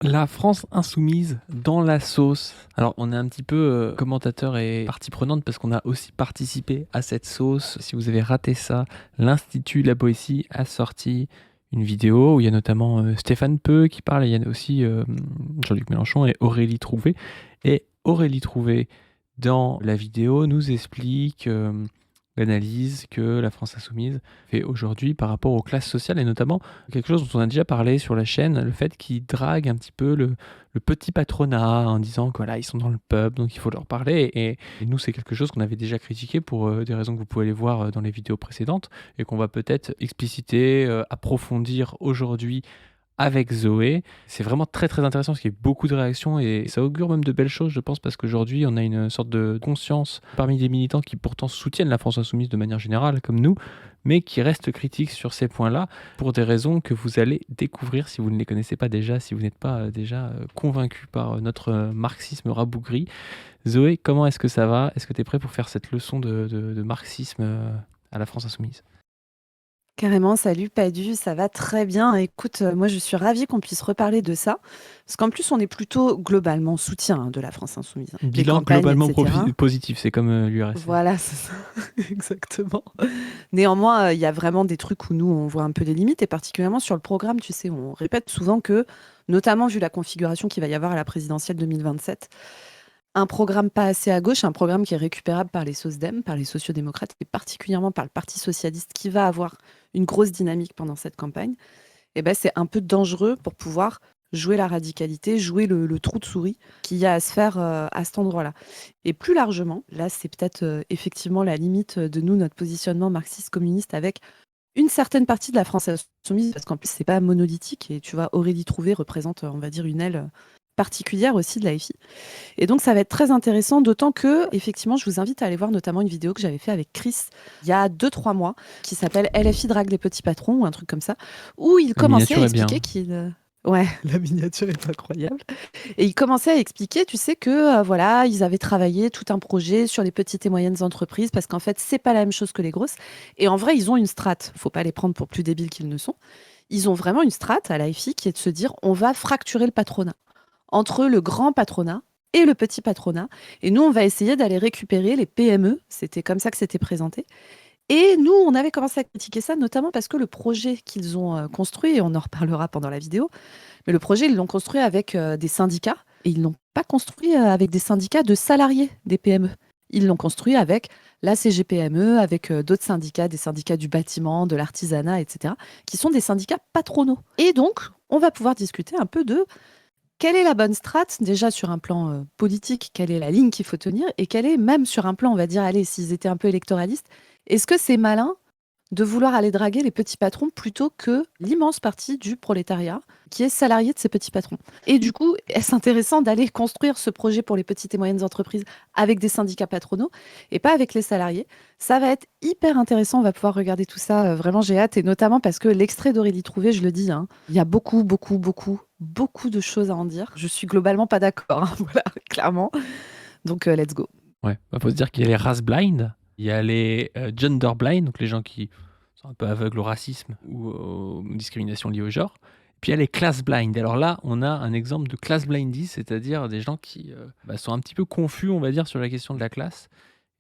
La France insoumise dans la sauce. Alors, on est un petit peu commentateur et partie prenante parce qu'on a aussi participé à cette sauce. Si vous avez raté ça, l'Institut La Boétie a sorti une vidéo où il y a notamment Stéphane Peu qui parle, et il y a aussi Jean-Luc Mélenchon et Aurélie Trouvé. Et Aurélie Trouvé, dans la vidéo, nous explique l'analyse que la France insoumise fait aujourd'hui par rapport aux classes sociales, et notamment quelque chose dont on a déjà parlé sur la chaîne, le fait qu'ils draguent un petit peu le petit patronat en disant que voilà, ils sont dans le pub, donc il faut leur parler. Et nous, c'est quelque chose qu'on avait déjà critiqué pour des raisons que vous pouvez aller voir dans les vidéos précédentes, et qu'on va peut-être expliciter, approfondir aujourd'hui avec Zoé. C'est vraiment très très intéressant parce qu'il y a eu beaucoup de réactions et ça augure même de belles choses, je pense, parce qu'aujourd'hui on a une sorte de conscience parmi les militants qui pourtant soutiennent la France insoumise de manière générale, comme nous, mais qui restent critiques sur ces points-là pour des raisons que vous allez découvrir si vous ne les connaissez pas déjà, si vous n'êtes pas déjà convaincu par notre marxisme rabougri. Zoé, comment est-ce que ça va? Est-ce que tu es prêt pour faire cette leçon de marxisme à la France insoumise? Carrément, salut Padu, ça va très bien. Écoute, moi je suis ravie qu'on puisse reparler de ça, parce qu'en plus on est plutôt globalement soutien de la France insoumise, hein. Les Bilan campagnes, globalement etc. positif, c'est comme l'URSS. Voilà, c'est ça, exactement. Néanmoins, il y a vraiment des trucs où nous on voit un peu des limites, et particulièrement sur le programme, tu sais, on répète souvent que, notamment vu la configuration qu'il va y avoir à la présidentielle 2027, un programme pas assez à gauche, un programme qui est récupérable par les SOSDEM, par les sociodémocrates, et particulièrement par le Parti socialiste, qui va avoir une grosse dynamique pendant cette campagne, eh ben, c'est un peu dangereux pour pouvoir jouer la radicalité, jouer le trou de souris qu'il y a à se faire à cet endroit-là. Et plus largement, là, c'est peut-être effectivement la limite de nous, notre positionnement marxiste-communiste avec une certaine partie de la France insoumise, parce qu'en plus, c'est pas monolithique. Et tu vois, Aurélie Trouvé représente, on va dire, une aile particulière aussi de la FI. Et donc, ça va être très intéressant, d'autant que, effectivement, je vous invite à aller voir notamment une vidéo que j'avais fait avec Chris il y a 2-3 mois, qui s'appelle LFI drague les petits patrons, ou un truc comme ça, où il La commençait à miniature est bien. expliquer qu'il... Ouais, la miniature est incroyable. Et il commençait à expliquer, tu sais, que voilà, ils avaient travaillé tout un projet sur les petites et moyennes entreprises, parce qu'en fait, c'est pas la même chose que les grosses. Et en vrai, ils ont une strate. Faut pas les prendre pour plus débiles qu'ils ne sont. Ils ont vraiment une strate à l'AFI qui est de se dire, on va fracturer le patronat entre le grand patronat et le petit patronat. Et nous, on va essayer d'aller récupérer les PME. C'était comme ça que c'était présenté. Et nous, on avait commencé à critiquer ça, notamment parce que le projet qu'ils ont construit, et on en reparlera pendant la vidéo, mais le projet, ils l'ont construit avec des syndicats, et ils l'ont pas construit avec des syndicats de salariés des PME. Ils l'ont construit avec la CGPME, avec d'autres syndicats, des syndicats du bâtiment, de l'artisanat, etc., qui sont des syndicats patronaux. Et donc, on va pouvoir discuter un peu de quelle est la bonne strate, déjà sur un plan politique, quelle est la ligne qu'il faut tenir, et quelle est même sur un plan, on va dire, allez, s'ils étaient un peu électoralistes, est-ce que c'est malin de vouloir aller draguer les petits patrons plutôt que l'immense partie du prolétariat qui est salarié de ces petits patrons? Et du coup, est-ce intéressant d'aller construire ce projet pour les petites et moyennes entreprises avec des syndicats patronaux et pas avec les salariés? Ça va être hyper intéressant, on va pouvoir regarder tout ça, vraiment j'ai hâte, et notamment parce que l'extrait d'Aurélie Trouvé, je le dis, hein, il y a beaucoup, beaucoup, beaucoup, beaucoup de choses à en dire. Je suis globalement pas d'accord, hein, voilà, clairement. Donc, let's go. Ouais, faut se dire qu'il y a les race blind, il y a les gender blind, donc les gens qui sont un peu aveugles au racisme ou aux discriminations liées au genre. Puis il y a les class blind. Alors là, on a un exemple de class blindness, c'est-à-dire des gens qui sont un petit peu confus, on va dire, sur la question de la classe,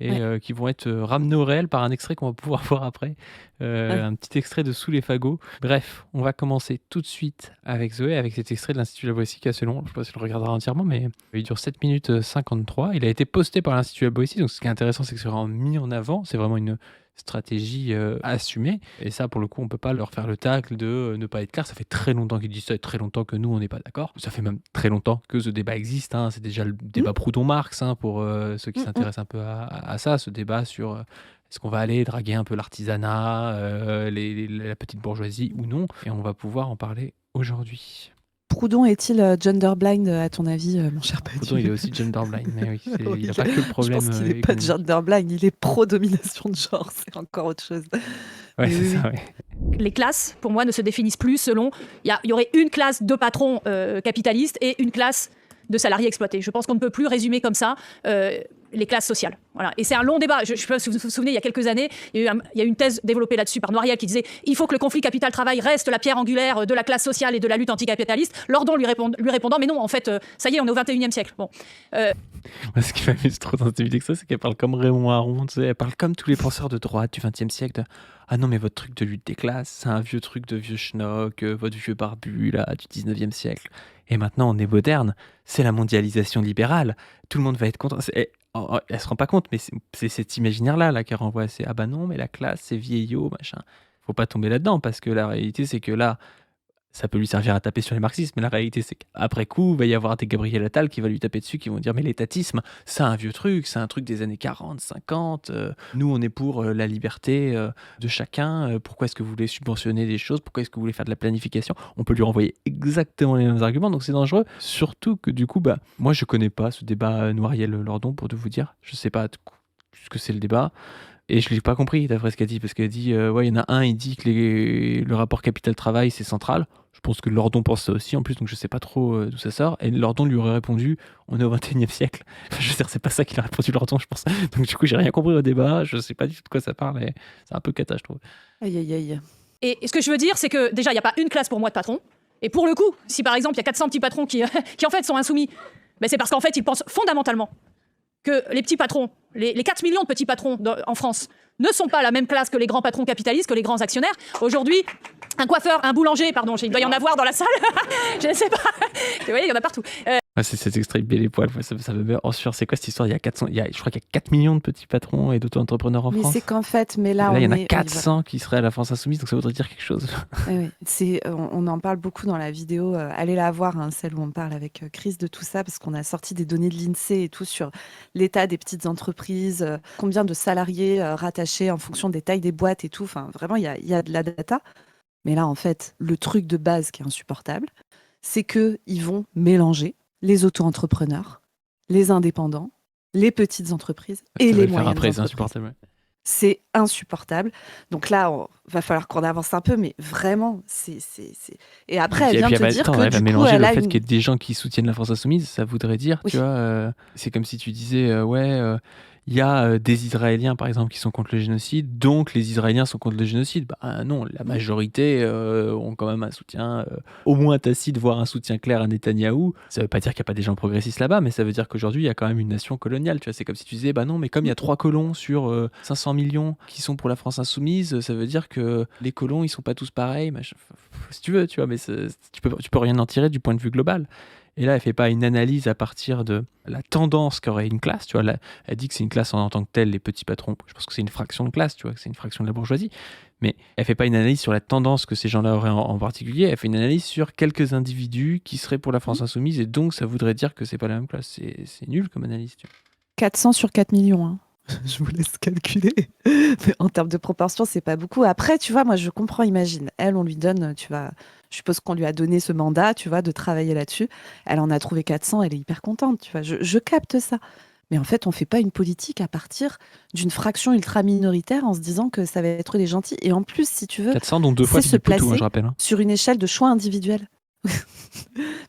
et Ouais, qui vont être ramenés au réel par un extrait qu'on va pouvoir voir après. ouais. Un petit extrait de Sous les fagots. Bref, on va commencer tout de suite avec Zoé, avec cet extrait de l'Institut La Boétie qui est assez long. Je ne sais pas si on le regardera entièrement, mais il dure 7 minutes 53. Il a été posté par l'Institut La Boétie, donc ce qui est intéressant, c'est que c'est vraiment mis en avant. C'est vraiment une stratégie assumée. Et ça, pour le coup, on peut pas leur faire le tacle de ne pas être clair. Ça fait très longtemps qu'ils disent ça et très longtemps que nous, on n'est pas d'accord. Ça fait même très longtemps que ce débat existe, hein. C'est déjà le Mmh, débat Proudhon-Marx, hein, pour ceux qui mmh, mmh. s'intéressent un peu à ça, ce débat sur est-ce qu'on va aller draguer un peu l'artisanat, la petite bourgeoisie ou non. Et on va pouvoir en parler aujourd'hui. Proudhon est-il gender blind à ton avis, mon cher Alors, Proudhon, il est Padu? aussi gender blind, mais oui, il Oui, n'a pas que le je pense problème qu'il n'est pas économique. gender blind, il est pro-domination de genre, c'est encore autre chose. Ouais, Mais c'est oui, ça, oui. ouais. Les classes, pour moi, ne se définissent plus selon... Il y aurait une classe de patrons capitalistes et une classe de salariés exploités. Je pense qu'on ne peut plus résumer comme ça. les classes sociales. Voilà. Et c'est un long débat. Je ne sais pas si vous vous souvenez, il y a quelques années, il y a eu une thèse développée là-dessus par Noiriel qui disait il faut que le conflit capital-travail reste la pierre angulaire de la classe sociale et de la lutte anticapitaliste. Lordon lui répondant mais non, en fait, ça y est, on est au 21e siècle. Bon. Moi, ce qui m'amuse trop dans cette vidéo, c'est qu'elle parle comme Raymond Aron, tu sais, elle parle comme tous les penseurs de droite du XXe siècle. Ah non, mais votre truc de lutte des classes, c'est un vieux truc de vieux schnock, votre vieux barbu là, du 19e siècle. Et maintenant, on est moderne, c'est la mondialisation libérale. Tout le monde va être content. Elle se rend pas compte, mais c'est cet imaginaire-là là, qu'elle renvoie. C'est ah bah non, mais la classe, c'est vieillot, machin. Faut pas tomber là-dedans, parce que la réalité, c'est que là, ça peut lui servir à taper sur les marxistes, mais la réalité, c'est qu'après coup, il va y avoir des Gabriel Attal qui va lui taper dessus, qui vont dire mais l'étatisme, c'est un vieux truc, c'est un truc des années 40, 50. Nous, on est pour la liberté de chacun. Pourquoi est-ce que vous voulez subventionner des choses? Pourquoi est-ce que vous voulez faire de la planification? On peut lui renvoyer exactement les mêmes arguments, donc c'est dangereux. Surtout que du coup, moi, je connais pas ce débat Noiriel-Lordon, pour tout vous dire. Je sais pas ce que c'est le débat. Et je l'ai pas compris d'après ce qu'elle dit, parce qu'elle dit, ouais, il y en a un, il dit que le rapport capital-travail, c'est central. Je pense que Lordon pense ça aussi, en plus, donc je sais pas trop d'où ça sort. Et Lordon lui aurait répondu, on est au 21e siècle. Enfin, je sais, c'est pas ça qu'il a répondu Lordon, je pense. Donc du coup, j'ai rien compris au débat, je sais pas du tout de quoi ça parle, et c'est un peu cata, je trouve. Aïe, aïe, aïe. Et ce que je veux dire, c'est que déjà, il n'y a pas une classe pour moi de patrons. Et pour le coup, si par exemple, il y a 400 petits patrons qui en fait sont insoumis, c'est parce qu'en fait, ils pensent fondamentalement que les petits patrons, les 4 millions de petits patrons en France, ne sont pas la même classe que les grands patrons capitalistes, que les grands actionnaires. Aujourd'hui, un coiffeur, un boulanger, pardon, il doit y en avoir dans la salle, je ne sais pas. Vous voyez, il y en a partout. Ouais, c'est cet extrait de les poils, ça me met en sueur. C'est quoi cette histoire? Je crois qu'il y a 4 millions de petits patrons et d'auto-entrepreneurs en Mais France. c'est qu'en fait, mais là, il y en a 400 qui seraient à la France Insoumise, donc ça voudrait dire quelque chose. Oui, on en parle beaucoup dans la vidéo. Allez la voir, hein, celle où on parle avec Chris de tout ça, parce qu'on a sorti des données de l'INSEE et tout sur l'état des petites entreprises, combien de salariés rattachés en fonction des tailles des boîtes et tout. Enfin, vraiment, il y a de la data. Mais là, en fait, le truc de base qui est insupportable, c'est qu'ils vont mélanger les auto-entrepreneurs, les indépendants, les petites entreprises et les moyennes entreprises. C'est insupportable. Ouais. C'est insupportable. Donc là, va falloir qu'on avance un peu, mais vraiment, c'est... Et après, elle vient te dire que elle va du mélanger coup, elle le a fait une... qu'il y ait des gens qui soutiennent la France Insoumise, ça voudrait dire, Oui. tu vois, c'est comme si tu disais, il y a des Israéliens, par exemple, qui sont contre le génocide, donc les Israéliens sont contre le génocide. Bah non, la majorité ont quand même un soutien, au moins tacite, voire un soutien clair à Netanyahou. Ça veut pas dire qu'il n'y a pas des gens progressistes là-bas, mais ça veut dire qu'aujourd'hui, il y a quand même une nation coloniale. Tu vois, c'est comme si tu disais, bah non, mais comme il y a 3 colons sur 500 millions qui sont pour la France Insoumise, ça veut dire que les colons, ils sont pas tous pareils. Si tu veux, tu vois, mais tu peux rien en tirer du point de vue global. Et là, elle fait pas une analyse à partir de la tendance qu'aurait une classe. Tu vois, là, elle dit que c'est une classe en tant que telle, les petits patrons. Je pense que c'est une fraction de classe, tu vois, que c'est une fraction de la bourgeoisie. Mais elle fait pas une analyse sur la tendance que ces gens-là auraient en particulier. Elle fait une analyse sur quelques individus qui seraient pour la France Insoumise. Et donc, ça voudrait dire que c'est pas la même classe. C'est nul comme analyse. Tu vois. 400 sur 4 millions, hein. Je vous laisse calculer. Mais en termes de proportion, c'est pas beaucoup. Après, tu vois, moi, je comprends, imagine. Elle, on lui donne, tu vois, je suppose qu'on lui a donné ce mandat, tu vois, de travailler là-dessus. Elle en a trouvé 400, elle est hyper contente, tu vois. Je capte ça. Mais en fait, on fait pas une politique à partir d'une fraction ultra minoritaire en se disant que ça va être les gentils. Et en plus, si tu veux, 400, donc 2 fois, c'est c'est se du poutou, placer je rappelle. Hein. sur une échelle de choix individuel.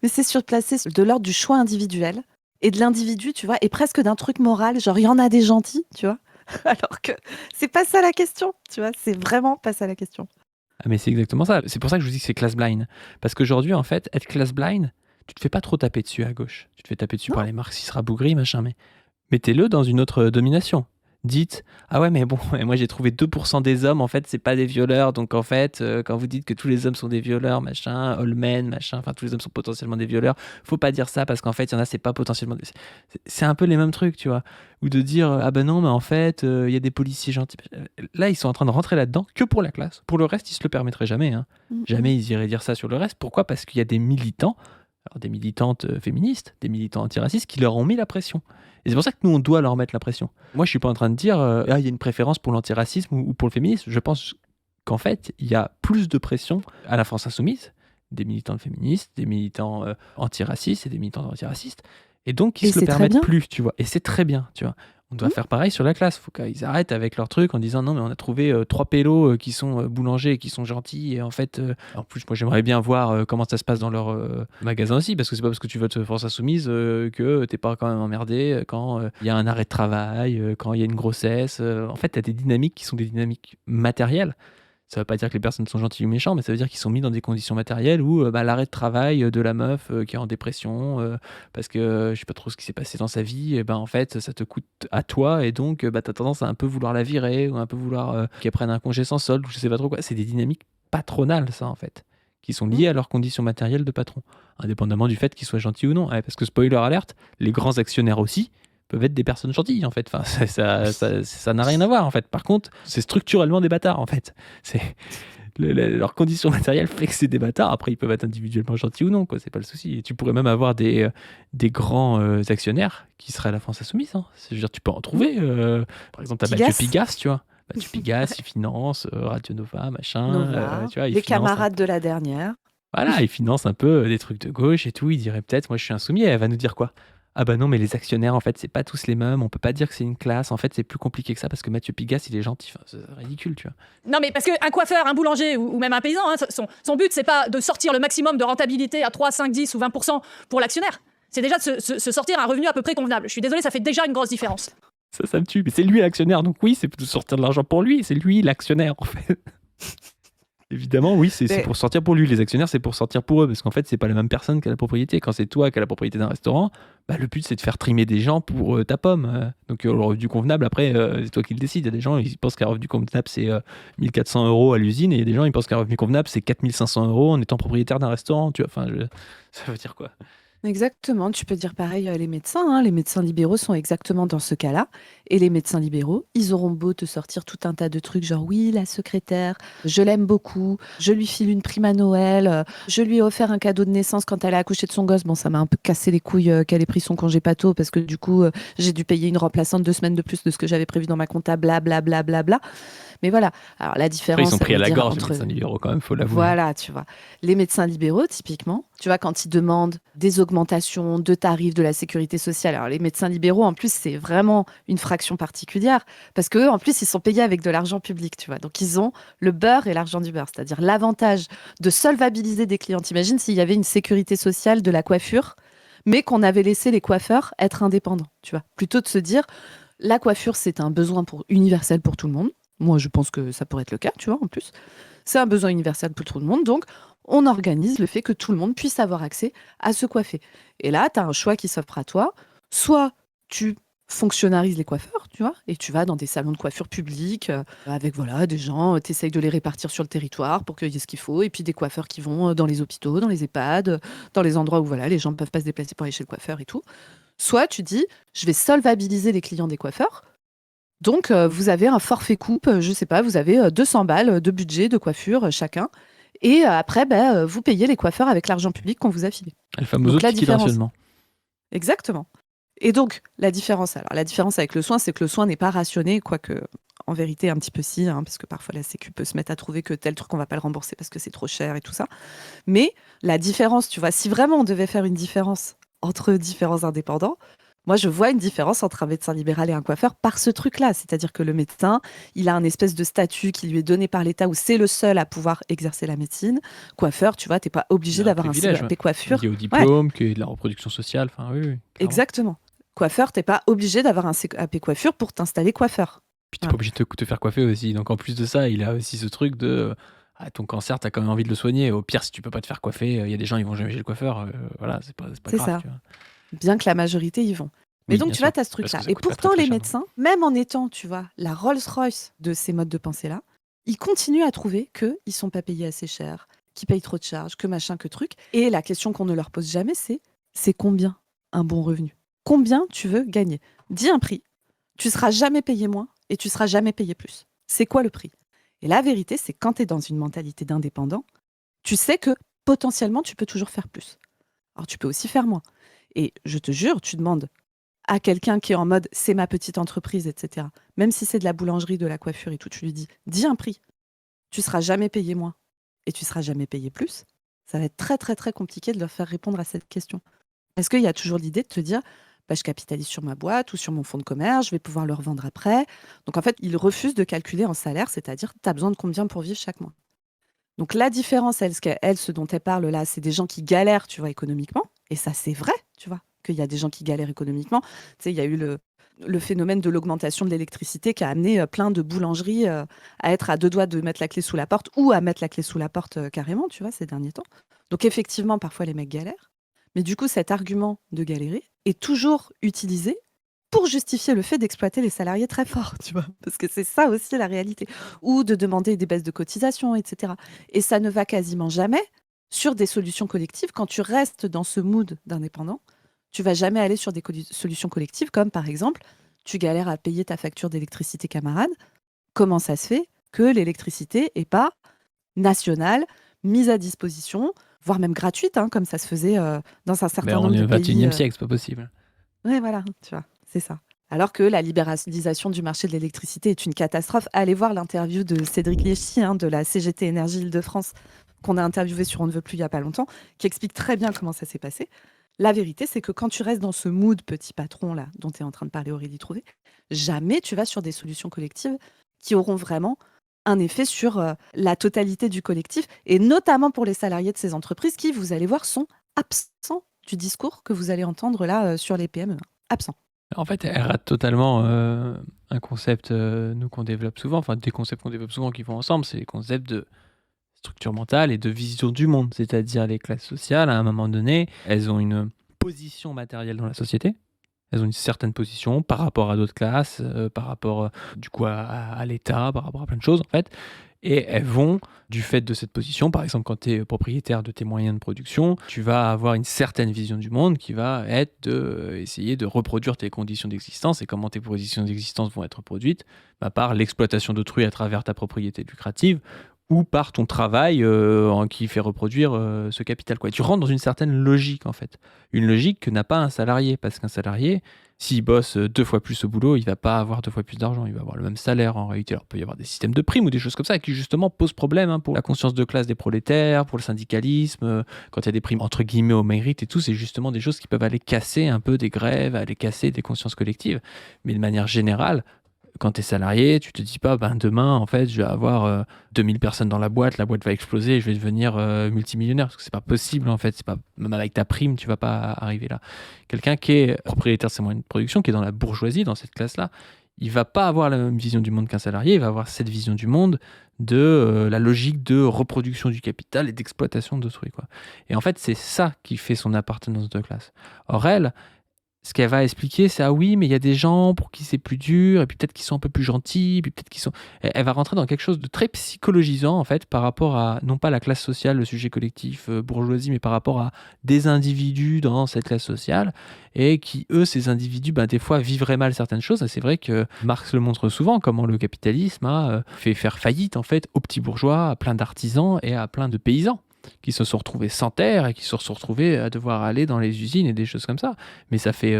Mais c'est surplacé de l'ordre du choix individuel et de l'individu, tu vois, et presque d'un truc moral, genre il y en a des gentils, tu vois. Alors que c'est pas ça la question, tu vois, c'est vraiment pas ça la question. Ah mais c'est exactement ça. C'est pour ça que je vous dis que c'est class blind. Parce qu'aujourd'hui, en fait, être class blind, tu te fais pas trop taper dessus à gauche. Tu te fais taper dessus par les marxistes rabougris, machin, mais mettez-le dans une autre domination. Dites, ah ouais, mais bon, moi j'ai trouvé 2% des hommes, en fait, c'est pas des violeurs. Donc en fait, quand vous dites que tous les hommes sont des violeurs, machin, Holmen, machin, enfin tous les hommes sont potentiellement des violeurs, faut pas dire ça parce qu'en fait, il y en a, c'est pas potentiellement. C'est un peu les mêmes trucs, tu vois. Ou de dire, ah ben non, mais en fait, il y a des policiers gentils. Là, ils sont en train de rentrer là-dedans que pour la classe. Pour le reste, ils se le permettraient jamais. Hein. Jamais ils iraient dire ça sur le reste. Pourquoi ? Parce qu'il y a des militants. Alors, des militantes féministes, des militants antiracistes qui leur ont mis la pression. Et c'est pour ça que nous, on doit leur mettre la pression. Moi, je suis pas en train de dire il y a une préférence pour l'antiracisme ou pour le féminisme. Je pense qu'en fait, il y a plus de pression à la France Insoumise, des militants féministes, des militants antiracistes et des militants antiracistes. Et donc, ils se le permettent plus, tu vois. Et c'est très bien, tu vois. On doit faire pareil sur la classe. Faut qu'ils arrêtent avec leur truc en disant non, mais on a trouvé 3 pélos qui sont boulangers et qui sont gentils. Et en fait, en plus, moi, j'aimerais bien voir comment ça se passe dans leur magasin aussi, parce que c'est pas parce que tu votes Force Insoumise que t'es pas quand même emmerdé quand il y a un arrêt de travail, quand il y a une grossesse. En fait, t'as des dynamiques qui sont des dynamiques matérielles. Ça veut pas dire que les personnes sont gentilles ou méchantes, mais ça veut dire qu'ils sont mis dans des conditions matérielles où l'arrêt de travail de la meuf qui est en dépression parce que je sais pas trop ce qui s'est passé dans sa vie, et ben en fait ça te coûte à toi et donc t'as tendance à un peu vouloir la virer ou un peu vouloir qu'elle prenne un congé sans solde ou je sais pas trop quoi. C'est des dynamiques patronales ça en fait, qui sont liées à leurs conditions matérielles de patron, indépendamment du fait qu'ils soient gentils ou non. Ouais, parce que spoiler alerte, les grands actionnaires aussi peuvent être des personnes gentilles en fait. Enfin, ça n'a rien à voir en fait. Par contre, c'est structurellement des bâtards en fait. C'est leurs conditions matérielles fait que c'est des bâtards. Après, ils peuvent être individuellement gentils ou non, quoi. C'est pas le souci. Et tu pourrais même avoir des grands actionnaires qui seraient à la France Insoumise. Hein. Je veux dire, tu peux en trouver. Par exemple, t'as Mathieu Pigasse, tu vois. Mathieu Pigasse, il finance Radio Nova, machin. Nova, tu vois, il les finance camarades de la dernière. Voilà, il finance un peu des trucs de gauche et tout. Il dirait peut-être, moi je suis insoumis. Elle va nous dire quoi? Ah bah non, mais les actionnaires, en fait, c'est pas tous les mêmes. On peut pas dire que c'est une classe. En fait, c'est plus compliqué que ça parce que Mathieu Pigasse, il est gentil. Enfin, c'est ridicule, tu vois. Non, mais parce qu'un coiffeur, un boulanger ou même un paysan, hein, son but, c'est pas de sortir le maximum de rentabilité à 3, 5, 10 ou 20% pour l'actionnaire. C'est déjà de se sortir un revenu à peu près convenable. Je suis désolé, ça fait déjà une grosse différence. Ça me tue. Mais c'est lui l'actionnaire, donc oui, c'est de sortir de l'argent pour lui. C'est lui l'actionnaire, en fait. Évidemment, oui, c'est pour sortir pour lui. Les actionnaires, c'est pour sortir pour eux, parce qu'en fait, c'est pas la même personne qui a la propriété. Quand c'est toi qui as la propriété d'un restaurant, le but, c'est de faire trimer des gens pour ta pomme. Donc, le revenu convenable, après, c'est toi qui le décides. Il y a des gens, ils pensent qu'un revenu convenable, c'est 1400 € à l'usine, et il y a des gens, ils pensent qu'un revenu convenable, c'est 4500 € en étant propriétaire d'un restaurant. Tu vois, enfin, ça veut dire quoi? Exactement, tu peux dire pareil les médecins. Hein. Les médecins libéraux sont exactement dans ce cas-là. Et les médecins libéraux, ils auront beau te sortir tout un tas de trucs, genre oui, la secrétaire, je l'aime beaucoup, je lui file une prime à Noël, je lui ai offert un cadeau de naissance quand elle a accouché de son gosse. Bon, ça m'a un peu cassé les couilles qu'elle ait pris son congé pato parce que du coup, j'ai dû payer une remplaçante 2 semaines de plus de ce que j'avais prévu dans ma compta, blablabla. Bla, bla, bla. Mais voilà, alors la différence... Après, ils sont pris à la gorge, entre... les médecins libéraux, quand même, faut l'avouer. Voilà, tu vois. Les médecins libéraux, typiquement, tu vois, quand ils demandent des augmentations de tarifs de la sécurité sociale, alors les médecins libéraux, en plus, c'est vraiment une fraction particulière, parce qu'eux, en plus, ils sont payés avec de l'argent public, tu vois. Donc, ils ont le beurre et l'argent du beurre, c'est-à-dire l'avantage de solvabiliser des clients. T'imagines s'il y avait une sécurité sociale de la coiffure, mais qu'on avait laissé les coiffeurs être indépendants, tu vois. Plutôt de se dire, la coiffure, c'est un besoin universel pour tout le monde. Moi, je pense que ça pourrait être le cas, tu vois, en plus. C'est un besoin universel pour tout le monde, donc on organise le fait que tout le monde puisse avoir accès à se coiffer. Et là, tu as un choix qui s'offre à toi. Soit tu fonctionnarises les coiffeurs, tu vois, et tu vas dans des salons de coiffure publics avec voilà, des gens, tu essayes de les répartir sur le territoire pour qu'il y ait ce qu'il faut, et puis des coiffeurs qui vont dans les hôpitaux, dans les EHPAD, dans les endroits où voilà, les gens ne peuvent pas se déplacer pour aller chez le coiffeur et tout. Soit tu dis, je vais solvabiliser les clients des coiffeurs. Donc, vous avez un forfait coupe, je sais pas, vous avez 200 balles de budget de coiffure chacun. Et après, vous payez les coiffeurs avec l'argent public qu'on vous a filé. Le fameux ticket d'rationnement. Exactement. Et donc, la différence avec le soin, c'est que le soin n'est pas rationné, quoique, en vérité, un petit peu si, hein, parce que parfois la Sécu peut se mettre à trouver que tel truc, on va pas le rembourser parce que c'est trop cher et tout ça. Mais la différence, tu vois, si vraiment on devait faire une différence entre différents indépendants, moi, je vois une différence entre un médecin libéral et un coiffeur par ce truc-là. C'est-à-dire que le médecin, il a un espèce de statut qui lui est donné par l'État où c'est le seul à pouvoir exercer la médecine. Coiffeur, tu vois, t'es pas obligé d'avoir un CAP coiffure. Il y a au diplôme, qu'il y a de la reproduction sociale. Enfin, oui. Exactement. Coiffeur, t'es pas obligé d'avoir un CAP coiffure pour t'installer coiffeur. Puis t'es pas obligé de te faire coiffer aussi. Donc en plus de ça, il a aussi ce truc de... ton cancer, t'as quand même envie de le soigner. Au pire, si tu peux pas te faire coiffer, il y a des gens, ils vont jamais chez le coiffeur. Voilà, c'est pas grave. Ça. Tu vois. Bien que la majorité y vont. Mais donc, tu vois, tu as ce truc-là. Et pourtant, les médecins, même en étant, tu vois, la Rolls-Royce de ces modes de pensée-là, ils continuent à trouver qu'ils sont pas payés assez cher, qu'ils payent trop de charges, que machin, que truc. Et la question qu'on ne leur pose jamais, c'est combien un bon revenu? Combien tu veux gagner? Dis un prix. Tu seras jamais payé moins et tu seras jamais payé plus. C'est quoi le prix? Et la vérité, c'est quand tu es dans une mentalité d'indépendant, tu sais que potentiellement, tu peux toujours faire plus. Alors, tu peux aussi faire moins. Et je te jure, tu demandes à quelqu'un qui est en mode c'est ma petite entreprise, etc. Même si c'est de la boulangerie, de la coiffure et tout, tu lui dis un prix. Tu seras jamais payé moins et tu seras jamais payé plus. Ça va être très très très compliqué de leur faire répondre à cette question. Est-ce qu'il y a toujours l'idée de te dire bah, je capitalise sur ma boîte ou sur mon fonds de commerce, je vais pouvoir le revendre après. Donc en fait, ils refusent de calculer en salaire, c'est-à-dire tu as besoin de combien pour vivre chaque mois. Donc la différence, ce dont elle parle là, c'est des gens qui galèrent, tu vois, économiquement. Et ça, c'est vrai, tu vois, qu'il y a des gens qui galèrent économiquement. Tu sais, il y a eu le phénomène de l'augmentation de l'électricité qui a amené plein de boulangeries à être à deux doigts de mettre la clé sous la porte ou à mettre la clé sous la porte carrément, tu vois, ces derniers temps. Donc effectivement, parfois les mecs galèrent. Mais du coup, cet argument de galérer est toujours utilisé pour justifier le fait d'exploiter les salariés très fort, tu vois, parce que c'est ça aussi la réalité, ou de demander des baisses de cotisations, etc. Et ça ne va quasiment jamais sur des solutions collectives. Quand tu restes dans ce mood d'indépendant, tu vas jamais aller sur des solutions collectives, comme par exemple, tu galères à payer ta facture d'électricité camarade. Comment ça se fait que l'électricité n'est pas nationale, mise à disposition, voire même gratuite, hein, comme ça se faisait dans un certain On nombre est de au pays. 21e siècle, c'est pas possible. Oui, voilà, tu vois, c'est ça. Alors que la libéralisation du marché de l'électricité est une catastrophe. Allez voir l'interview de Cédric Liechy, de la CGT Énergie Île-de-France, qu'on a interviewé sur On ne veut plus il n'y a pas longtemps, qui explique très bien comment ça s'est passé. La vérité, c'est que quand tu restes dans ce mood petit patron là, dont tu es en train de parler, Aurélie Trouvé, jamais tu vas sur des solutions collectives qui auront vraiment un effet sur la totalité du collectif, et notamment pour les salariés de ces entreprises qui, vous allez voir, sont absents du discours que vous allez entendre là sur les PME. Absents. En fait, elle rate totalement un concept, nous, qu'on développe souvent, enfin des concepts qu'on développe souvent qui vont ensemble, c'est les concepts de structure mentale et de vision du monde. C'est-à-dire les classes sociales, à un moment donné, elles ont une position matérielle dans la société. Elles ont une certaine position par rapport à d'autres classes, par rapport du coup à l'État, par rapport à plein de choses en fait. Et elles vont, du fait de cette position, par exemple quand tu es propriétaire de tes moyens de production, tu vas avoir une certaine vision du monde qui va être d'essayer de reproduire tes conditions d'existence. Et comment tes conditions d'existence vont être reproduites par l'exploitation d'autrui à travers ta propriété lucrative ou par ton travail qui fait reproduire ce capital, quoi. Et tu rentres dans une certaine logique en fait. Une logique que n'a pas un salarié, parce qu'un salarié, s'il bosse 2 fois plus au boulot, il va pas avoir 2 fois plus d'argent, il va avoir le même salaire en réalité. Alors il peut y avoir des systèmes de primes ou des choses comme ça qui justement posent problème pour la conscience de classe des prolétaires, pour le syndicalisme, quand il y a des primes entre guillemets au mérite et tout, c'est justement des choses qui peuvent aller casser un peu des grèves, aller casser des consciences collectives. Mais de manière générale, quand tu es salarié, tu te dis pas demain en fait je vais avoir 2000 personnes dans la boîte va exploser et je vais devenir multimillionnaire, parce que c'est pas possible en fait, c'est pas, même avec ta prime tu vas pas arriver là. Quelqu'un qui est propriétaire de ses moyens de production, qui est dans la bourgeoisie, dans cette classe là, il va pas avoir la même vision du monde qu'un salarié, il va avoir cette vision du monde de la logique de reproduction du capital et d'exploitation d'autrui, quoi. Et en fait c'est ça qui fait son appartenance de classe. Or elle, ce qu'elle va expliquer, c'est ah oui, mais il y a des gens pour qui c'est plus dur, et puis peut-être qu'ils sont un peu plus gentils, puis peut-être qu'ils sont. Elle va rentrer dans quelque chose de très psychologisant en fait, par rapport à non pas la classe sociale, le sujet collectif, bourgeoisie, mais par rapport à des individus dans cette classe sociale, et qui eux, ces individus, des fois vivraient mal certaines choses. Et c'est vrai que Marx le montre souvent, comment le capitalisme a fait faire faillite en fait aux petits bourgeois, à plein d'artisans et à plein de paysans qui se sont retrouvés sans terre et qui se sont retrouvés à devoir aller dans les usines et des choses comme ça. Mais ça fait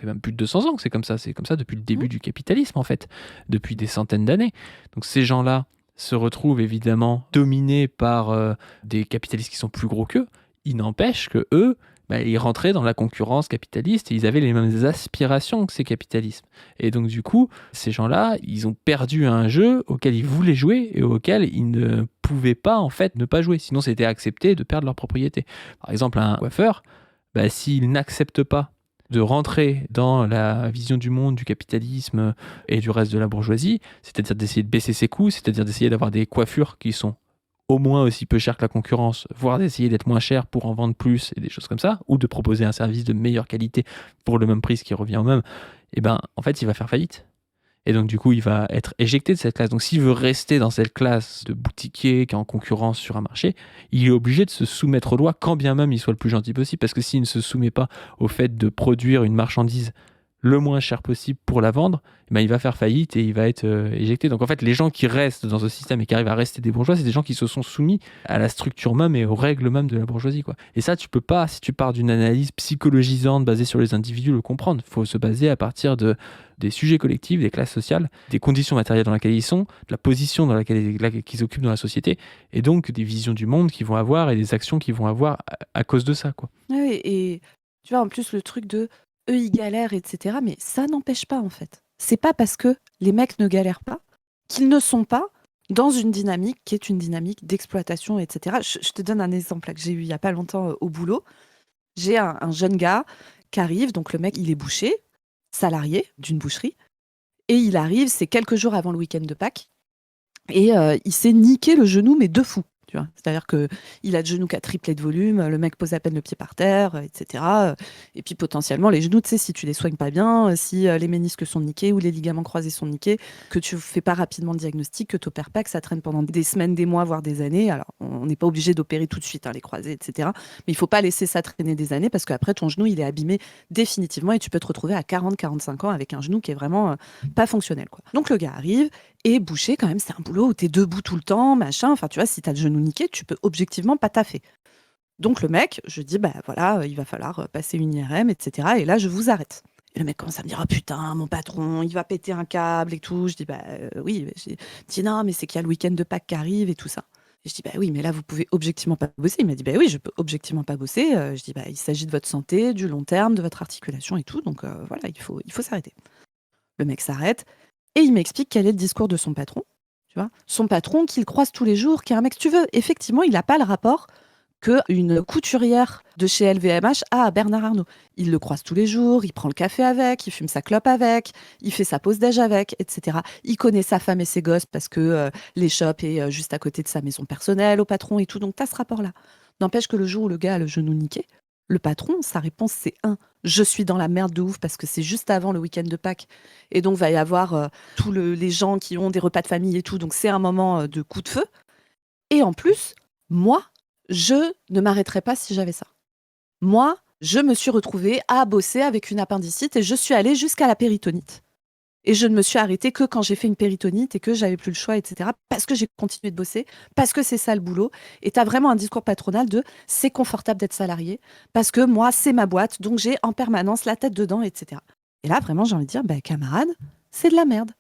même plus de 200 ans que c'est comme ça. C'est comme ça depuis le début du capitalisme, en fait, depuis des centaines d'années. Donc ces gens-là se retrouvent évidemment dominés par des capitalistes qui sont plus gros qu'eux. Il n'empêche que eux, ils rentraient dans la concurrence capitaliste et ils avaient les mêmes aspirations que ces capitalismes. Et donc du coup, ces gens-là, ils ont perdu un jeu auquel ils voulaient jouer et auquel ils ne pouvaient pas en fait ne pas jouer. Sinon, c'était accepté de perdre leur propriété. Par exemple, un coiffeur, s'il n'accepte pas de rentrer dans la vision du monde du capitalisme et du reste de la bourgeoisie, c'est-à-dire d'essayer de baisser ses coûts, c'est-à-dire d'essayer d'avoir des coiffures qui sont au moins aussi peu cher que la concurrence, voire d'essayer d'être moins cher pour en vendre plus et des choses comme ça, ou de proposer un service de meilleure qualité pour le même prix, ce qui revient au même, en fait, il va faire faillite. Et donc, du coup, il va être éjecté de cette classe. Donc, s'il veut rester dans cette classe de boutiquier qui est en concurrence sur un marché, il est obligé de se soumettre aux lois, quand bien même il soit le plus gentil possible, parce que s'il ne se soumet pas au fait de produire une marchandise le moins cher possible pour la vendre, il va faire faillite et il va être éjecté. Donc en fait, les gens qui restent dans ce système et qui arrivent à rester des bourgeois, c'est des gens qui se sont soumis à la structure même et aux règles même de la bourgeoisie, quoi. Et ça, tu peux pas, si tu pars d'une analyse psychologisante basée sur les individus, le comprendre. Il faut se baser à partir des sujets collectifs, des classes sociales, des conditions matérielles dans lesquelles ils sont, de la position dans laquelle qu'ils occupent dans la société, et donc des visions du monde qu'ils vont avoir et des actions qu'ils vont avoir à cause de ça, quoi. Oui, et tu vois, en plus, le truc de eux, ils galèrent, etc. Mais ça n'empêche pas, en fait. C'est pas parce que les mecs ne galèrent pas qu'ils ne sont pas dans une dynamique qui est une dynamique d'exploitation, etc. Je te donne un exemple là, que j'ai eu il y a pas longtemps au boulot. J'ai un jeune gars qui arrive, donc le mec, il est boucher, salarié d'une boucherie, et il arrive, c'est quelques jours avant le week-end de Pâques, et il s'est niqué le genou, mais de fou. Tu vois, c'est-à-dire que il a le genou qui a triplé de volume, le mec pose à peine le pied par terre, etc. Et puis potentiellement les genoux, tu sais, si tu les soignes pas bien, si les ménisques sont niqués ou les ligaments croisés sont niqués, que tu fais pas rapidement le diagnostic, que tu opères pas, que ça traîne pendant des semaines, des mois, voire des années. Alors on n'est pas obligé d'opérer tout de suite, hein, les croisés, etc. Mais il faut pas laisser ça traîner des années parce qu'après ton genou il est abîmé définitivement et tu peux te retrouver à 40-45 ans avec un genou qui est vraiment pas fonctionnel, quoi. Donc le gars arrive. Et boucher, quand même, c'est un boulot où t'es debout tout le temps, machin. Enfin, tu vois, si t'as le genou niqué, tu peux objectivement pas taffer. Donc le mec, je dis, bah voilà, il va falloir passer une IRM, etc. Et là, je vous arrête. Et le mec commence à me dire, oh putain, mon patron, il va péter un câble et tout. Je dis, bah oui. Je dis, non, mais c'est qu'il y a le week-end de Pâques qui arrive et tout ça. Et je dis, bah oui, mais là, vous pouvez objectivement pas bosser. Il m'a dit, bah oui, je peux objectivement pas bosser. Je dis, bah il s'agit de votre santé, du long terme, de votre articulation et tout. Donc voilà, il faut s'arrêter. Le mec s'arrête et il m'explique quel est le discours de son patron. Tu vois, son patron qu'il croise tous les jours, qui est un mec, si tu veux, effectivement, il n'a pas le rapport qu'une couturière de chez LVMH a à Bernard Arnault. Il le croise tous les jours, il prend le café avec, il fume sa clope avec, il fait sa pause déj avec, etc. Il connaît sa femme et ses gosses parce que les shops est juste à côté de sa maison personnelle au patron et tout. Donc, tu as ce rapport-là. N'empêche que le jour où le gars a le genou niqué, le patron, sa réponse, c'est je suis dans la merde de ouf parce que c'est juste avant le week-end de Pâques. Et donc, va y avoir tous les gens qui ont des repas de famille et tout. Donc, c'est un moment de coup de feu. Et en plus, moi, je ne m'arrêterais pas si j'avais ça. Moi, je me suis retrouvée à bosser avec une appendicite et je suis allée jusqu'à la péritonite. Et je ne me suis arrêtée que quand j'ai fait une péritonite et que j'avais plus le choix, etc. Parce que j'ai continué de bosser, parce que c'est ça le boulot. Et tu as vraiment un discours patronal de c'est confortable d'être salarié, parce que moi, c'est ma boîte, donc j'ai en permanence la tête dedans, etc. Et là, vraiment, j'ai envie de dire, bah, camarade, c'est de la merde.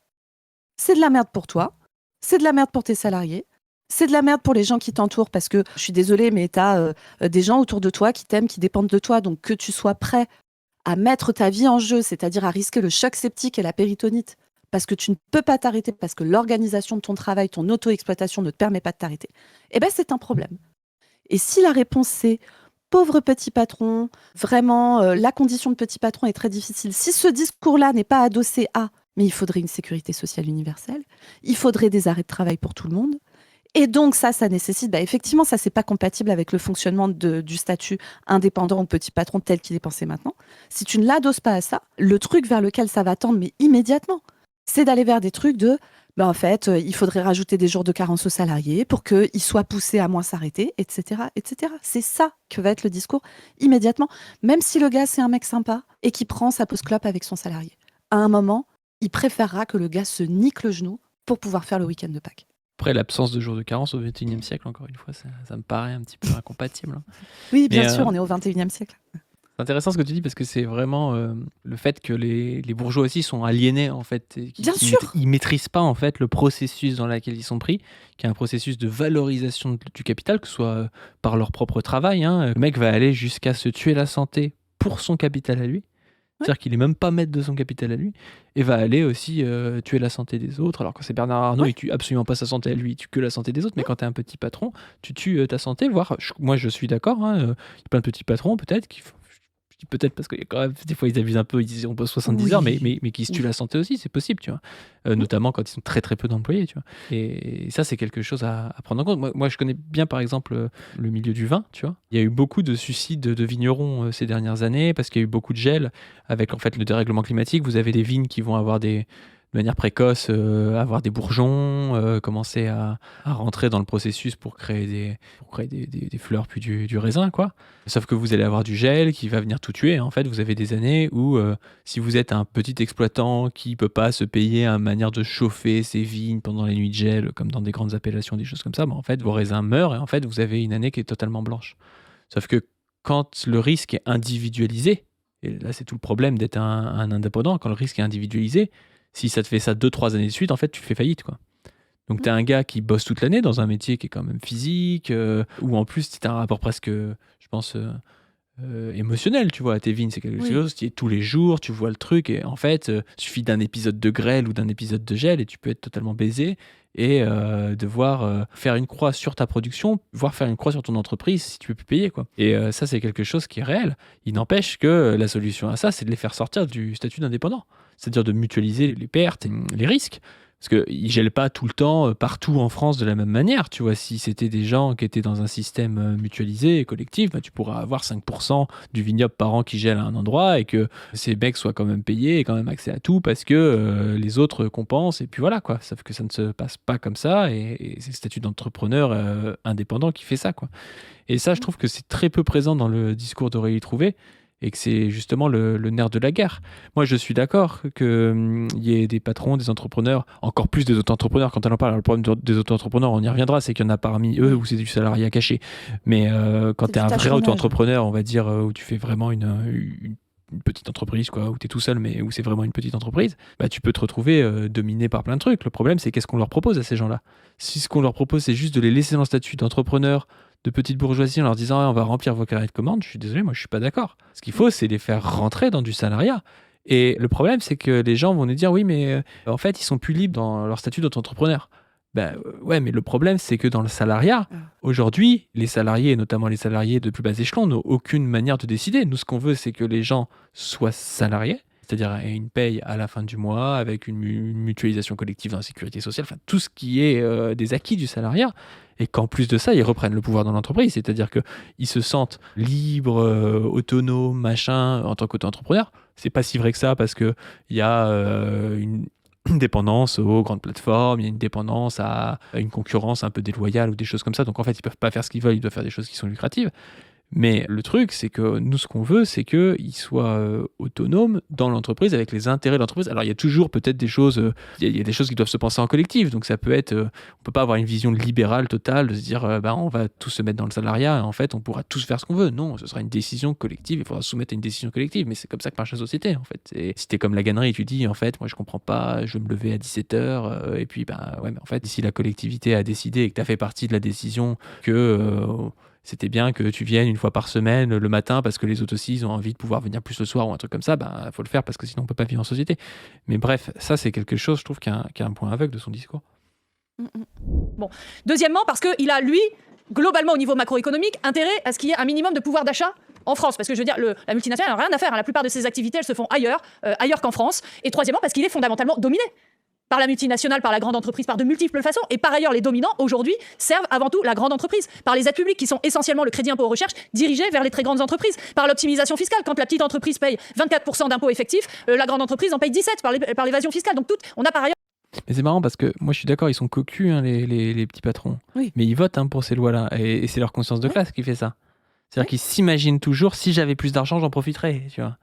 C'est de la merde pour toi, c'est de la merde pour tes salariés, c'est de la merde pour les gens qui t'entourent, parce que je suis désolée, mais tu as des gens autour de toi qui t'aiment, qui dépendent de toi, donc que tu sois prêt à mettre ta vie en jeu, c'est-à-dire à risquer le choc septique et la péritonite, parce que tu ne peux pas t'arrêter, parce que l'organisation de ton travail, ton auto-exploitation ne te permet pas de t'arrêter, eh ben c'est un problème. Et si la réponse c'est pauvre petit patron, vraiment, la condition de petit patron est très difficile, si ce discours-là n'est pas adossé à mais il faudrait une sécurité sociale universelle, il faudrait des arrêts de travail pour tout le monde, et donc ça nécessite, bah effectivement, ça c'est pas compatible avec le fonctionnement du statut indépendant ou petit patron tel qu'il est pensé maintenant. Si tu ne l'adoses pas à ça, le truc vers lequel ça va tendre, mais immédiatement, c'est d'aller vers des trucs de, bah en fait, il faudrait rajouter des jours de carence aux salariés pour qu'ils soient poussés à moins s'arrêter, etc., etc. C'est ça que va être le discours immédiatement, même si le gars c'est un mec sympa et qui prend sa pause clope avec son salarié. À un moment, il préférera que le gars se nique le genou pour pouvoir faire le week-end de Pâques. Après, l'absence de jours de carence au XXIe siècle, encore une fois, ça me paraît un petit peu incompatible. Oui, bien sûr, on est au XXIe siècle. C'est intéressant ce que tu dis parce que c'est vraiment le fait que les bourgeois aussi sont aliénés en fait. Bien sûr. Ils maîtrisent pas en fait le processus dans lequel ils sont pris, qui est un processus de valorisation du capital, que ce soit par leur propre travail. Le mec va aller jusqu'à se tuer la santé pour son capital à lui. C'est-à-dire qu'il est même pas maître de son capital à lui et va aller aussi tuer la santé des autres. Alors que c'est Bernard Arnault, il tue absolument pas sa santé à lui, il tue que la santé des autres. Mais quand tu es un petit patron, tu tues ta santé, voire, moi je suis d'accord, il y a plein de petits patrons peut-être qui font. Je dis peut-être parce que quand même, des fois ils abusent un peu, ils disent on bosse 70 heures, mais qui se tuent la santé aussi, c'est possible, tu vois. Notamment quand ils sont très très peu d'employés, tu vois. Et ça, c'est quelque chose à prendre en compte. Moi, je connais bien, par exemple, le milieu du vin, tu vois. Il y a eu beaucoup de suicides de vignerons ces dernières années parce qu'il y a eu beaucoup de gel avec en fait le dérèglement climatique. Vous avez des vignes qui vont avoir de manière précoce, avoir des bourgeons, commencer à rentrer dans le processus pour créer des fleurs puis du raisin, quoi. Sauf que vous allez avoir du gel qui va venir tout tuer. En fait, vous avez des années où, si vous êtes un petit exploitant qui peut pas se payer une manière de chauffer ses vignes pendant les nuits de gel, comme dans des grandes appellations, des choses comme ça, en fait, vos raisins meurent et en fait, vous avez une année qui est totalement blanche. Sauf que quand le risque est individualisé, et là, c'est tout le problème d'être un indépendant, quand le risque est individualisé, si ça te fait ça 2-3 années de suite, en fait, tu fais faillite, quoi. Donc, tu as un gars qui bosse toute l'année dans un métier qui est quand même physique, où en plus, tu as un rapport presque, je pense, émotionnel, tu vois. Tes vignes, c'est quelque Oui. chose, tu y es tous les jours, tu vois le truc, et en fait, suffit d'un épisode de grêle ou d'un épisode de gel, et tu peux être totalement baisé, et devoir faire une croix sur ta production, voire faire une croix sur ton entreprise si tu peux plus payer, quoi. Et ça, c'est quelque chose qui est réel. Il n'empêche que la solution à ça, c'est de les faire sortir du statut d'indépendant. C'est-à-dire de mutualiser les pertes et les risques. Parce qu'ils ne gèlent pas tout le temps, partout en France de la même manière. Tu vois, si c'était des gens qui étaient dans un système mutualisé et collectif, bah, tu pourras avoir 5% du vignoble par an qui gèle à un endroit et que ces mecs soient quand même payés et quand même accès à tout parce que les autres compensent. Et puis voilà, quoi. Sauf que ça ne se passe pas comme ça et c'est le statut d'entrepreneur indépendant qui fait ça, quoi. Et ça, je trouve que c'est très peu présent dans le discours d'Aurélie Trouvé et que c'est justement le nerf de la guerre. Moi, je suis d'accord qu'il y ait des patrons, des entrepreneurs, encore plus des auto-entrepreneurs. Quand on en parle, le problème des auto-entrepreneurs, on y reviendra, c'est qu'il y en a parmi eux où c'est du salariat caché. Mais quand C'est tu es du un vrai tâcheronnage. auto-entrepreneur, on va dire, où tu fais vraiment une petite entreprise, quoi, où tu es tout seul, mais où c'est vraiment une petite entreprise, bah, tu peux te retrouver dominé par plein de trucs. Le problème, c'est qu'est-ce qu'on leur propose à ces gens-là. Si ce qu'on leur propose, c'est juste de les laisser dans le statut d'entrepreneur, de petite bourgeoisie, en leur disant ah, on va remplir vos carrés de commandes, je suis désolé, moi je suis pas d'accord. Ce qu'il faut, c'est les faire rentrer dans du salariat. Et le problème, c'est que les gens vont nous dire oui, mais en fait, ils sont plus libres dans leur statut d'entrepreneur. Ben ouais, mais le problème, c'est que dans le salariat, Ah. aujourd'hui, les salariés, et notamment les salariés de plus bas échelon, n'ont aucune manière de décider. Nous, ce qu'on veut, c'est que les gens soient salariés, c'est-à-dire aient une paye à la fin du mois, avec une mutualisation collective dans la sécurité sociale, enfin tout ce qui est des acquis du salariat, et qu'en plus de ça, ils reprennent le pouvoir dans l'entreprise, c'est-à-dire qu'ils se sentent libres, autonomes, machin, en tant qu'auto-entrepreneur. C'est pas si vrai que ça, parce qu'il y a une dépendance aux grandes plateformes, il y a une dépendance à une concurrence un peu déloyale ou des choses comme ça. Donc en fait, ils peuvent pas faire ce qu'ils veulent, ils doivent faire des choses qui sont lucratives. Mais le truc, c'est que nous, ce qu'on veut, c'est qu'ils soient autonomes dans l'entreprise avec les intérêts de l'entreprise. Alors, il y a toujours peut-être des choses, il y a des choses qui doivent se penser en collectif. Donc, ça peut être, on peut pas avoir une vision libérale totale de se dire, bah, on va tous se mettre dans le salariat et en fait, on pourra tous faire ce qu'on veut. Non, ce sera une décision collective. Il faudra se soumettre à une décision collective. Mais c'est comme ça que marche la société, en fait. Et si t'es comme la gannerie, tu dis, en fait, moi, je comprends pas, je vais me lever à 17h. Et puis, bah, ouais, mais en fait, si la collectivité a décidé et que t'as fait partie de la décision que c'était bien que tu viennes une fois par semaine le matin parce que les autres aussi ils ont envie de pouvoir venir plus le soir ou un truc comme ça, ben faut le faire parce que sinon on peut pas vivre en société. Mais bref, ça c'est quelque chose, je trouve, qui a un point aveugle de son discours. Deuxièmement, parce qu'il a, lui, globalement au niveau macroéconomique, intérêt à ce qu'il y ait un minimum de pouvoir d'achat en France. Parce que je veux dire, la multinationale n'a rien à faire. La plupart de ses activités, elles se font ailleurs qu'en France. Et troisièmement, parce qu'il est fondamentalement dominé par la multinationale, par la grande entreprise, par de multiples façons. Et par ailleurs, les dominants, aujourd'hui, servent avant tout la grande entreprise. Par les aides publiques, qui sont essentiellement le crédit impôt recherche, dirigé vers les très grandes entreprises. Par l'optimisation fiscale, quand la petite entreprise paye 24% d'impôts effectifs, la grande entreprise en paye 17% par l'évasion fiscale. Donc on a par ailleurs... Mais c'est marrant parce que moi je suis d'accord, ils sont cocus, hein, les petits patrons. Oui. Mais ils votent pour ces lois-là. Et c'est leur conscience de classe qui fait ça. C'est-à-dire qu'ils s'imaginent toujours, si j'avais plus d'argent, j'en profiterais, tu vois.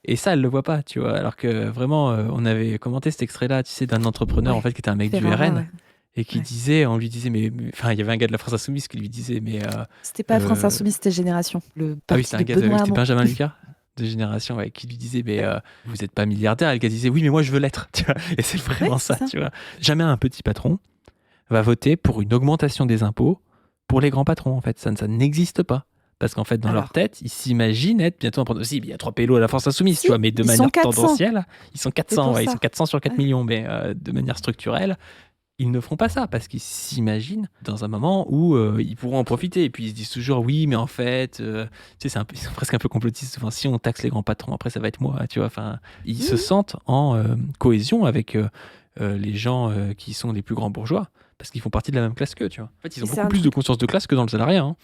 Et ça, elle le voit pas, tu vois. Alors que vraiment, on avait commenté cet extrait-là, tu sais, d'un entrepreneur en fait qui était un mec du RN et qui disait, on lui disait, enfin, il y avait un gars de la France Insoumise qui lui disait, mais c'était pas France Insoumise, c'était Génération. Ah oui, c'était un gars c'était Benjamin Lucas de Génération, ouais, qui lui disait, mais vous n'êtes pas milliardaire. Et le gars disait, oui, mais moi je veux l'être, tu vois. Et c'est vraiment ça, tu vois. Jamais un petit patron va voter pour une augmentation des impôts pour les grands patrons, en fait. Ça n'existe pas. Parce qu'en fait, dans leur tête, ils s'imaginent être bientôt en prendre. Si, il y a 3 pélos à la France Insoumise, tu vois, mais de manière tendancielle, ils sont 400, ils sont 400 sur 4 millions, mais de manière structurelle, ils ne feront pas ça parce qu'ils s'imaginent dans un moment où ils pourront en profiter. Et puis ils se disent toujours oui, mais en fait, tu sais, ils sont presque un peu complotistes. Enfin, si on taxe les grands patrons, après ça va être moi, tu vois. Enfin, ils se sentent en cohésion avec les gens qui sont les plus grands bourgeois parce qu'ils font partie de la même classe qu'eux, tu vois. En fait, ils ont beaucoup plus de conscience de classe que dans le salariat, hein.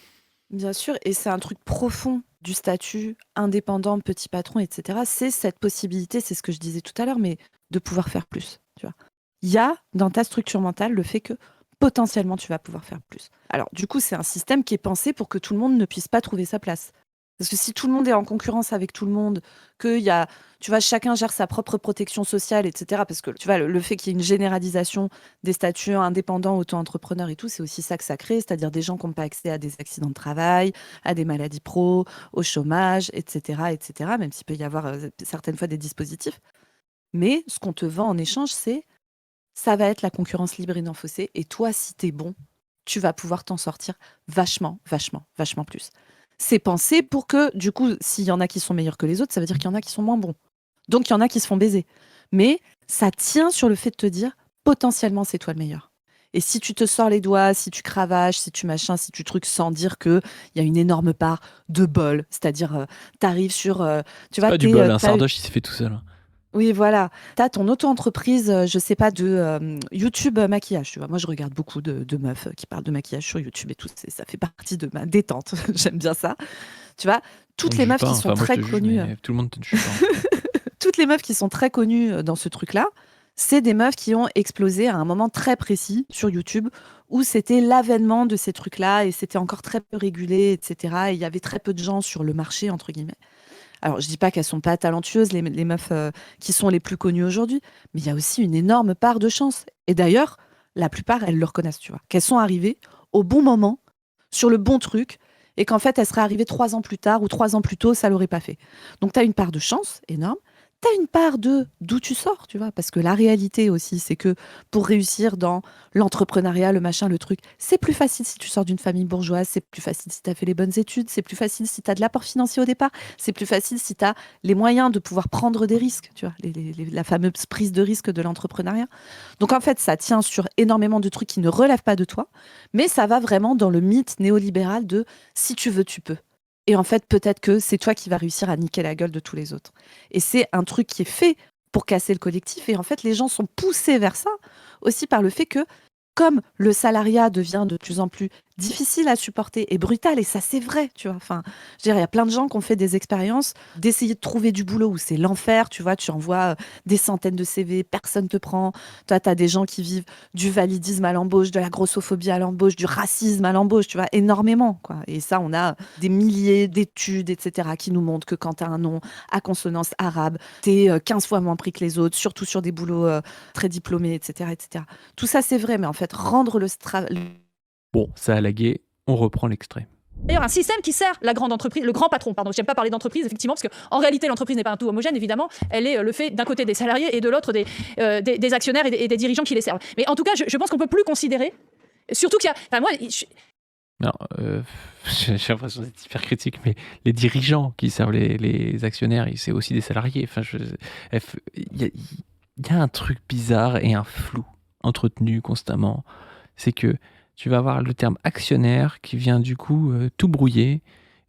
Bien sûr, et c'est un truc profond du statut indépendant, petit patron, etc. C'est cette possibilité, c'est ce que je disais tout à l'heure, mais de pouvoir faire plus, tu vois. Il y a dans ta structure mentale le fait que potentiellement tu vas pouvoir faire plus. Alors du coup, c'est un système qui est pensé pour que tout le monde ne puisse pas trouver sa place. Parce que si tout le monde est en concurrence avec tout le monde, que y a, tu vois, chacun gère sa propre protection sociale, etc. Parce que tu vois, le fait qu'il y ait une généralisation des statuts indépendants, auto-entrepreneurs et tout, c'est aussi ça que ça crée, c'est-à-dire des gens qui n'ont pas accès à des accidents de travail, à des maladies pro, au chômage, etc., etc. Même s'il peut y avoir certaines fois des dispositifs. Mais ce qu'on te vend en échange, c'est ça va être la concurrence libre et non faussée. Et toi, si t'es bon, tu vas pouvoir t'en sortir vachement plus. c'est pensé pour que, du coup, s'il y en a qui sont meilleurs que les autres, ça veut dire qu'il y en a qui sont moins bons. Donc, il y en a qui se font baiser. Mais ça tient sur le fait de te dire, potentiellement, c'est toi le meilleur. Et si tu te sors les doigts, si tu cravaches, si tu machins, si tu trucs sans dire qu'il y a une énorme part de bol, c'est-à-dire, t'arrives sur, tu C'est vois, pas du bol, un sardoche, il s'est fait tout seul. oui, voilà. Tu as ton auto-entreprise, je sais pas, de YouTube maquillage. Tu vois. Moi, je regarde beaucoup de meufs qui parlent de maquillage sur YouTube et tout. Ça fait partie de ma détente. J'aime bien ça. Tu vois, toutes On les te juge meufs pas, qui enfin, sont moi je très te juge, connues, mais tout le monde te juge pas. toutes les meufs qui sont très connues dans ce truc-là, c'est des meufs qui ont explosé à un moment très précis sur YouTube où c'était l'avènement de ces trucs-là et c'était encore très peu régulé, etc. Et il y avait très peu de gens sur le marché, entre guillemets. Alors, je dis pas qu'elles sont pas talentueuses, les meufs qui sont les plus connues aujourd'hui, mais il y a aussi une énorme part de chance. Et d'ailleurs, la plupart, elles le reconnaissent, tu vois, qu'elles sont arrivées au bon moment, sur le bon truc, et qu'en fait, elles seraient arrivées 3 ans plus tard ou 3 ans plus tôt, ça l'aurait pas fait. Donc, tu as une part de chance énorme. Tu as une part de d'où tu sors, tu vois, parce que la réalité aussi, c'est que pour réussir dans l'entrepreneuriat, le machin, le truc, c'est plus facile si tu sors d'une famille bourgeoise, c'est plus facile si tu as fait les bonnes études, c'est plus facile si tu as de l'apport financier au départ, c'est plus facile si tu as les moyens de pouvoir prendre des risques, tu vois, la fameuse prise de risque de l'entrepreneuriat. Donc en fait, ça tient sur énormément de trucs qui ne relèvent pas de toi, mais ça va vraiment dans le mythe néolibéral de si tu veux, tu peux. Et en fait, peut-être que c'est toi qui vas réussir à niquer la gueule de tous les autres. Et c'est un truc qui est fait pour casser le collectif. Et en fait, les gens sont poussés vers ça aussi par le fait que, comme le salariat devient de plus en plus difficile à supporter et brutal, et ça c'est vrai, tu vois. Enfin, je veux dire, il y a plein de gens qui ont fait des expériences d'essayer de trouver du boulot où c'est l'enfer, tu vois, tu envoies des centaines de CV, personne te prend. Toi, tu as des gens qui vivent du validisme à l'embauche, de la grossophobie à l'embauche, du racisme à l'embauche, tu vois, énormément, quoi. Et ça, on a des milliers d'études, etc., qui nous montrent que quand tu as un nom à consonance arabe, tu es 15 fois moins pris que les autres, surtout sur des boulots très diplômés, etc., etc. Tout ça, c'est vrai, mais en fait, rendre Bon, ça a lagué, on reprend l'extrait. D'ailleurs, un système qui sert la grande entreprise, le grand patron, pardon, j'aime pas parler d'entreprise, effectivement, parce qu'en réalité, l'entreprise n'est pas un tout homogène, évidemment, elle est le fait d'un côté des salariés et de l'autre des actionnaires et des dirigeants qui les servent. Mais en tout cas, je pense qu'on peut plus considérer, surtout qu'il y a... Enfin, moi, Non, j'ai l'impression d'être hyper critique, mais les dirigeants qui servent les actionnaires, c'est aussi des salariés. Enfin, il y a un truc bizarre et un flou entretenu constamment. C'est que tu vas avoir le terme actionnaire qui vient du coup tout brouiller.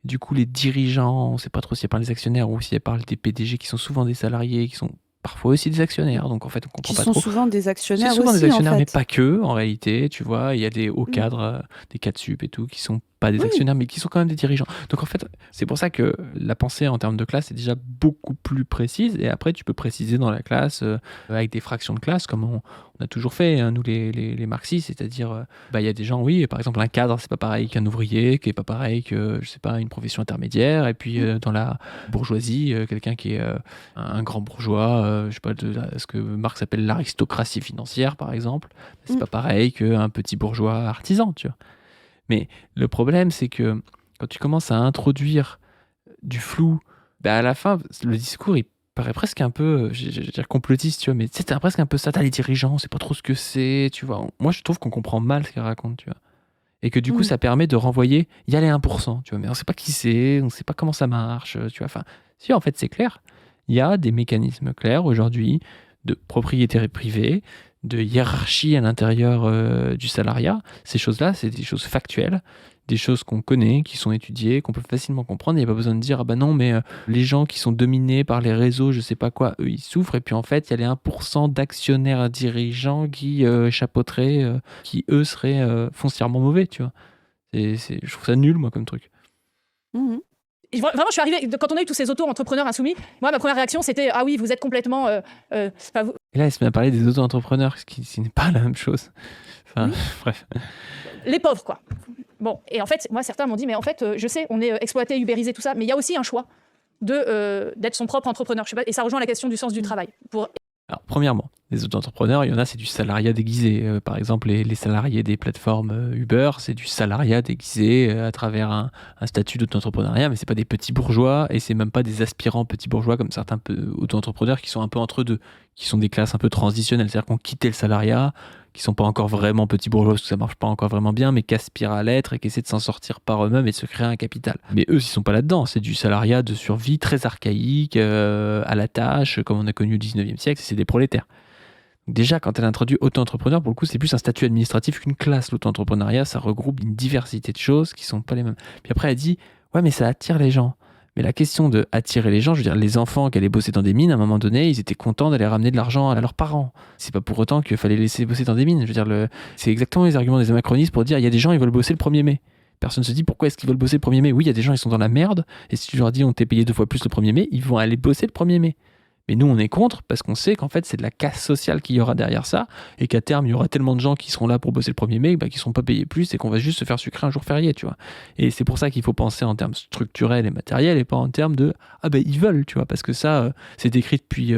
Du coup, les dirigeants, on ne sait pas trop si elle parle des actionnaires ou si elle parle des PDG qui sont souvent des salariés, qui sont parfois aussi des actionnaires. Donc en fait, on comprend qui pas sont trop. souvent des C'est actionnaires souvent aussi, des actionnaires, en mais fait. pas que, en réalité, tu vois. Il y a des hauts cadres, des cadres sup et tout, qui sont pas des Oui. actionnaires, mais qui sont quand même des dirigeants. Donc en fait, c'est pour ça que la pensée en termes de classe est déjà beaucoup plus précise. Et après, tu peux préciser dans la classe avec des fractions de classe, comme on a toujours fait, hein, nous les marxistes, c'est-à-dire, il y a des gens, oui, par exemple, un cadre, c'est pas pareil qu'un ouvrier, qui est pas pareil que, je sais pas, une profession intermédiaire. Et puis dans la bourgeoisie, quelqu'un qui est un grand bourgeois, je sais pas, ce que Marx appelle l'aristocratie financière, par exemple, c'est pas pareil qu'un petit bourgeois artisan, tu vois. Mais le problème, c'est que quand tu commences à introduire du flou, à la fin, le discours, il paraît presque un peu, je vais dire complotiste, tu vois, mais c'est presque un peu ça, t'as les dirigeants, on sait pas trop ce que c'est, tu vois. Moi, je trouve qu'on comprend mal ce qu'ils racontent, tu vois. Et que du coup, ça permet de renvoyer, il y a les 1%, tu vois, mais on sait pas qui c'est, on sait pas comment ça marche, tu vois. Enfin, si, en fait, c'est clair. Il y a des mécanismes clairs aujourd'hui de propriété privée, de hiérarchie à l'intérieur du salariat. Ces choses-là, c'est des choses factuelles, des choses qu'on connaît, qui sont étudiées, qu'on peut facilement comprendre. Il n'y a pas besoin de dire, ah bah non, mais les gens qui sont dominés par les réseaux, je sais pas quoi, eux, ils souffrent. Et puis en fait, il y a les 1% d'actionnaires dirigeants qui chapeauteraient, qui eux seraient foncièrement mauvais, tu vois. Je trouve ça nul, moi, comme truc. Vraiment, je suis arrivée, quand on a eu tous ces auto-entrepreneurs insoumis, moi, ma première réaction, c'était « Ah oui, vous êtes complètement... Et là, elle se met à parler des auto-entrepreneurs, ce qui n'est pas la même chose. Enfin, bref. Les pauvres, quoi. Bon, et en fait, moi, certains m'ont dit « Mais en fait, je sais, on est exploité, ubérisé, tout ça, mais il y a aussi un choix d'être son propre entrepreneur. » Je sais pas, et ça rejoint la question du sens du travail. Alors, premièrement, les auto-entrepreneurs, il y en a, c'est du salariat déguisé. Par exemple, les salariés des plateformes Uber, c'est du salariat déguisé à travers un statut d'auto-entrepreneuriat, mais c'est pas des petits bourgeois et c'est même pas des aspirants petits bourgeois comme certains auto-entrepreneurs qui sont un peu entre deux, qui sont des classes un peu transitionnelles, c'est-à-dire qu'on quitté le salariat, qui sont pas encore vraiment petits bourgeois, parce que ça marche pas encore vraiment bien, mais qui aspirent à l'être et qui essaient de s'en sortir par eux-mêmes et de se créer un capital. Mais eux, ils sont pas là-dedans. C'est du salariat de survie très archaïque, à la tâche, comme on a connu au 19e siècle, c'est des prolétaires. Donc déjà, quand elle introduit auto-entrepreneur, pour le coup, c'est plus un statut administratif qu'une classe. L'auto-entrepreneuriat, ça regroupe une diversité de choses qui sont pas les mêmes. Puis après, elle dit, ouais, mais ça attire les gens. Mais la question de attirer les gens, je veux dire, les enfants qui allaient bosser dans des mines, à un moment donné, ils étaient contents d'aller ramener de l'argent à leurs parents. C'est pas pour autant qu'il fallait laisser bosser dans des mines. Je veux dire, c'est exactement les arguments des anachronistes pour dire, il y a des gens, ils veulent bosser le 1er mai. Personne ne se dit pourquoi est-ce qu'ils veulent bosser le 1er mai. Oui, il y a des gens, ils sont dans la merde, et si tu leur dis on t'est payé 2 fois plus le 1er mai, ils vont aller bosser le 1er mai. Mais nous, on est contre parce qu'on sait qu'en fait, c'est de la casse sociale qu'il y aura derrière ça et qu'à terme, il y aura tellement de gens qui seront là pour bosser le 1er mai qui ne seront pas payés plus et qu'on va juste se faire sucrer un jour férié, tu vois. Et c'est pour ça qu'il faut penser en termes structurels et matériels et pas en termes de « ah ben, ils veulent », tu vois, parce que ça, c'est écrit depuis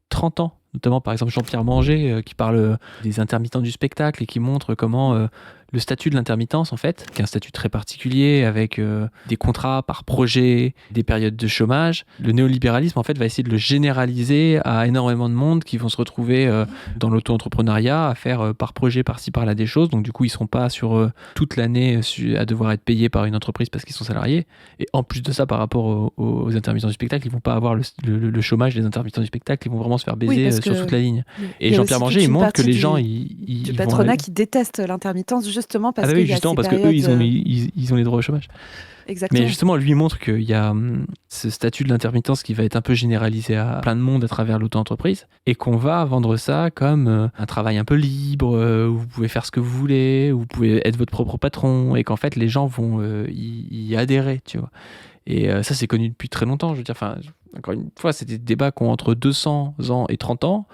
30 ans. Notamment, par exemple, Jean-Pierre Manger qui parle des intermittents du spectacle et qui montre comment le statut de l'intermittence, en fait, qui est un statut très particulier avec des contrats par projet, des périodes de chômage. Le néolibéralisme, en fait, va essayer de le généraliser à énormément de monde qui vont se retrouver dans l'auto-entrepreneuriat à faire par projet, par-ci, par-là des choses. Donc, du coup, ils ne seront pas sur toute l'année à devoir être payés par une entreprise parce qu'ils sont salariés. Et en plus de ça, par rapport aux intermittents du spectacle, ils ne vont pas avoir le chômage des intermittents du spectacle. Ils vont vraiment se faire baiser sur toute la ligne. Et Jean-Pierre Manger, il montre que les gens... du patronat qui déteste l'intermittence, justement parce qu'il y a justement, ces parce qu'eux, ils ont les droits au chômage. Exactement. Mais justement, lui, il montre qu'il y a ce statut de l'intermittence qui va être un peu généralisé à plein de monde à travers l'auto-entreprise et qu'on va vendre ça comme un travail un peu libre, où vous pouvez faire ce que vous voulez, où vous pouvez être votre propre patron et qu'en fait, les gens vont y adhérer, tu vois. Et ça, c'est connu depuis très longtemps. Je veux dire, encore une fois, c'est des débats qui ont entre 200 ans et 30 ans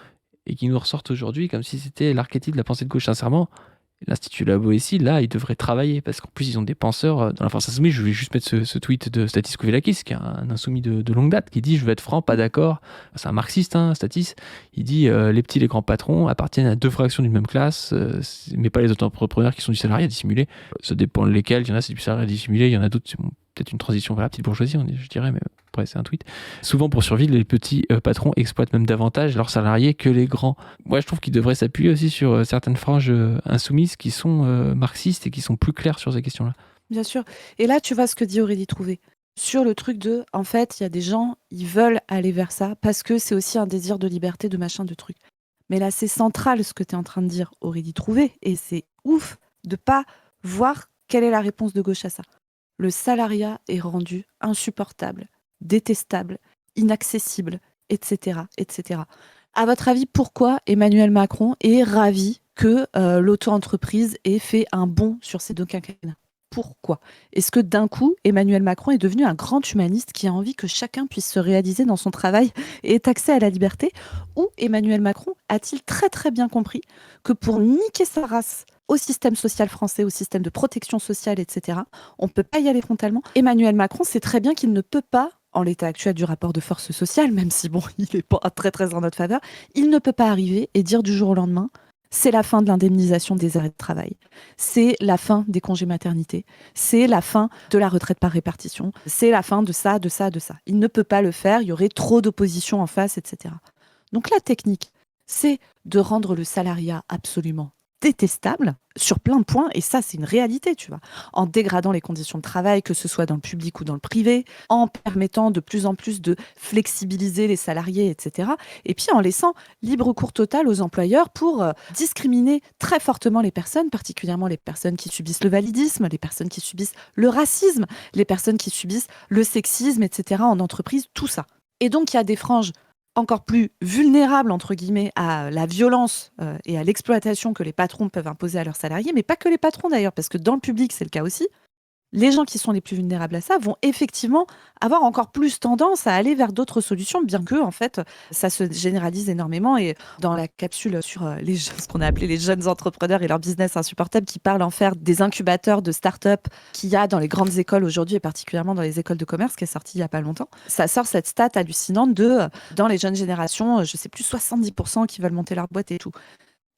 et qui nous ressortent aujourd'hui comme si c'était l'archétype de la pensée de gauche. Sincèrement, l'Institut La Boétie, là, ils devraient travailler parce qu'en plus, ils ont des penseurs dans la France Insoumise. Je voulais juste mettre ce tweet de Statis Kouvelakis, qui est un insoumis de longue date, qui dit « Je veux être franc, pas d'accord ». C'est un marxiste, Statis. Il dit les petits et les grands patrons appartiennent à 2 fractions d'une même classe, mais pas les auto-entrepreneurs qui sont du salariat dissimulé. Ça dépend lesquels. Il y en a, c'est du salariat dissimulé. Il y en a d'autres, c'est peut-être une transition vers la petite bourgeoisie, je dirais, mais après, c'est un tweet. Souvent, pour survivre, les petits patrons exploitent même davantage leurs salariés que les grands. Moi, je trouve qu'ils devraient s'appuyer aussi sur certaines franges insoumises qui sont marxistes et qui sont plus claires sur ces questions-là. Bien sûr. Et là, tu vois ce que dit Aurélie Trouvé. Sur le truc de, en fait, il y a des gens, ils veulent aller vers ça parce que c'est aussi un désir de liberté, de machin, de trucs. Mais là, c'est central ce que tu es en train de dire, Aurélie Trouvé. Et c'est ouf de pas voir quelle est la réponse de gauche à ça. Le salariat est rendu insupportable, détestable, inaccessible, etc., etc. À votre avis, pourquoi Emmanuel Macron est ravi que l'auto-entreprise ait fait un bond sur ces 2 quinquennats ? Pourquoi ? Est-ce que d'un coup, Emmanuel Macron est devenu un grand humaniste qui a envie que chacun puisse se réaliser dans son travail et ait accès à la liberté ? Ou Emmanuel Macron a-t-il très très bien compris que pour niquer sa race au système social français, au système de protection sociale, etc., on ne peut pas y aller frontalement. Emmanuel Macron sait très bien qu'il ne peut pas, en l'état actuel du rapport de force sociale, même si bon, il n'est pas très très en notre faveur, il ne peut pas arriver et dire du jour au lendemain c'est la fin de l'indemnisation des arrêts de travail, c'est la fin des congés maternité, c'est la fin de la retraite par répartition, c'est la fin de ça, de ça, de ça. Il ne peut pas le faire, il y aurait trop d'opposition en face, etc. Donc la technique, c'est de rendre le salariat absolument détestable sur plein de points, et ça c'est une réalité, tu vois, en dégradant les conditions de travail, que ce soit dans le public ou dans le privé, en permettant de plus en plus de flexibiliser les salariés, etc. Et puis en laissant libre cours total aux employeurs pour discriminer très fortement les personnes, particulièrement les personnes qui subissent le validisme, les personnes qui subissent le racisme, les personnes qui subissent le sexisme, etc. en entreprise, tout ça. Et donc il y a des franges encore plus vulnérables, entre guillemets, à la violence et à l'exploitation que les patrons peuvent imposer à leurs salariés, mais pas que les patrons d'ailleurs, parce que dans le public, c'est le cas aussi. Les gens qui sont les plus vulnérables à ça vont effectivement avoir encore plus tendance à aller vers d'autres solutions, bien que, en fait, ça se généralise énormément. Et dans la capsule sur ce qu'on a appelé les jeunes entrepreneurs et leur business insupportable, qui parle en fait des incubateurs de start-up qu'il y a dans les grandes écoles aujourd'hui, et particulièrement dans les écoles de commerce, qui est sortie il n'y a pas longtemps, ça sort cette stat hallucinante de, dans les jeunes générations, je sais plus, 70% qui veulent monter leur boîte et tout.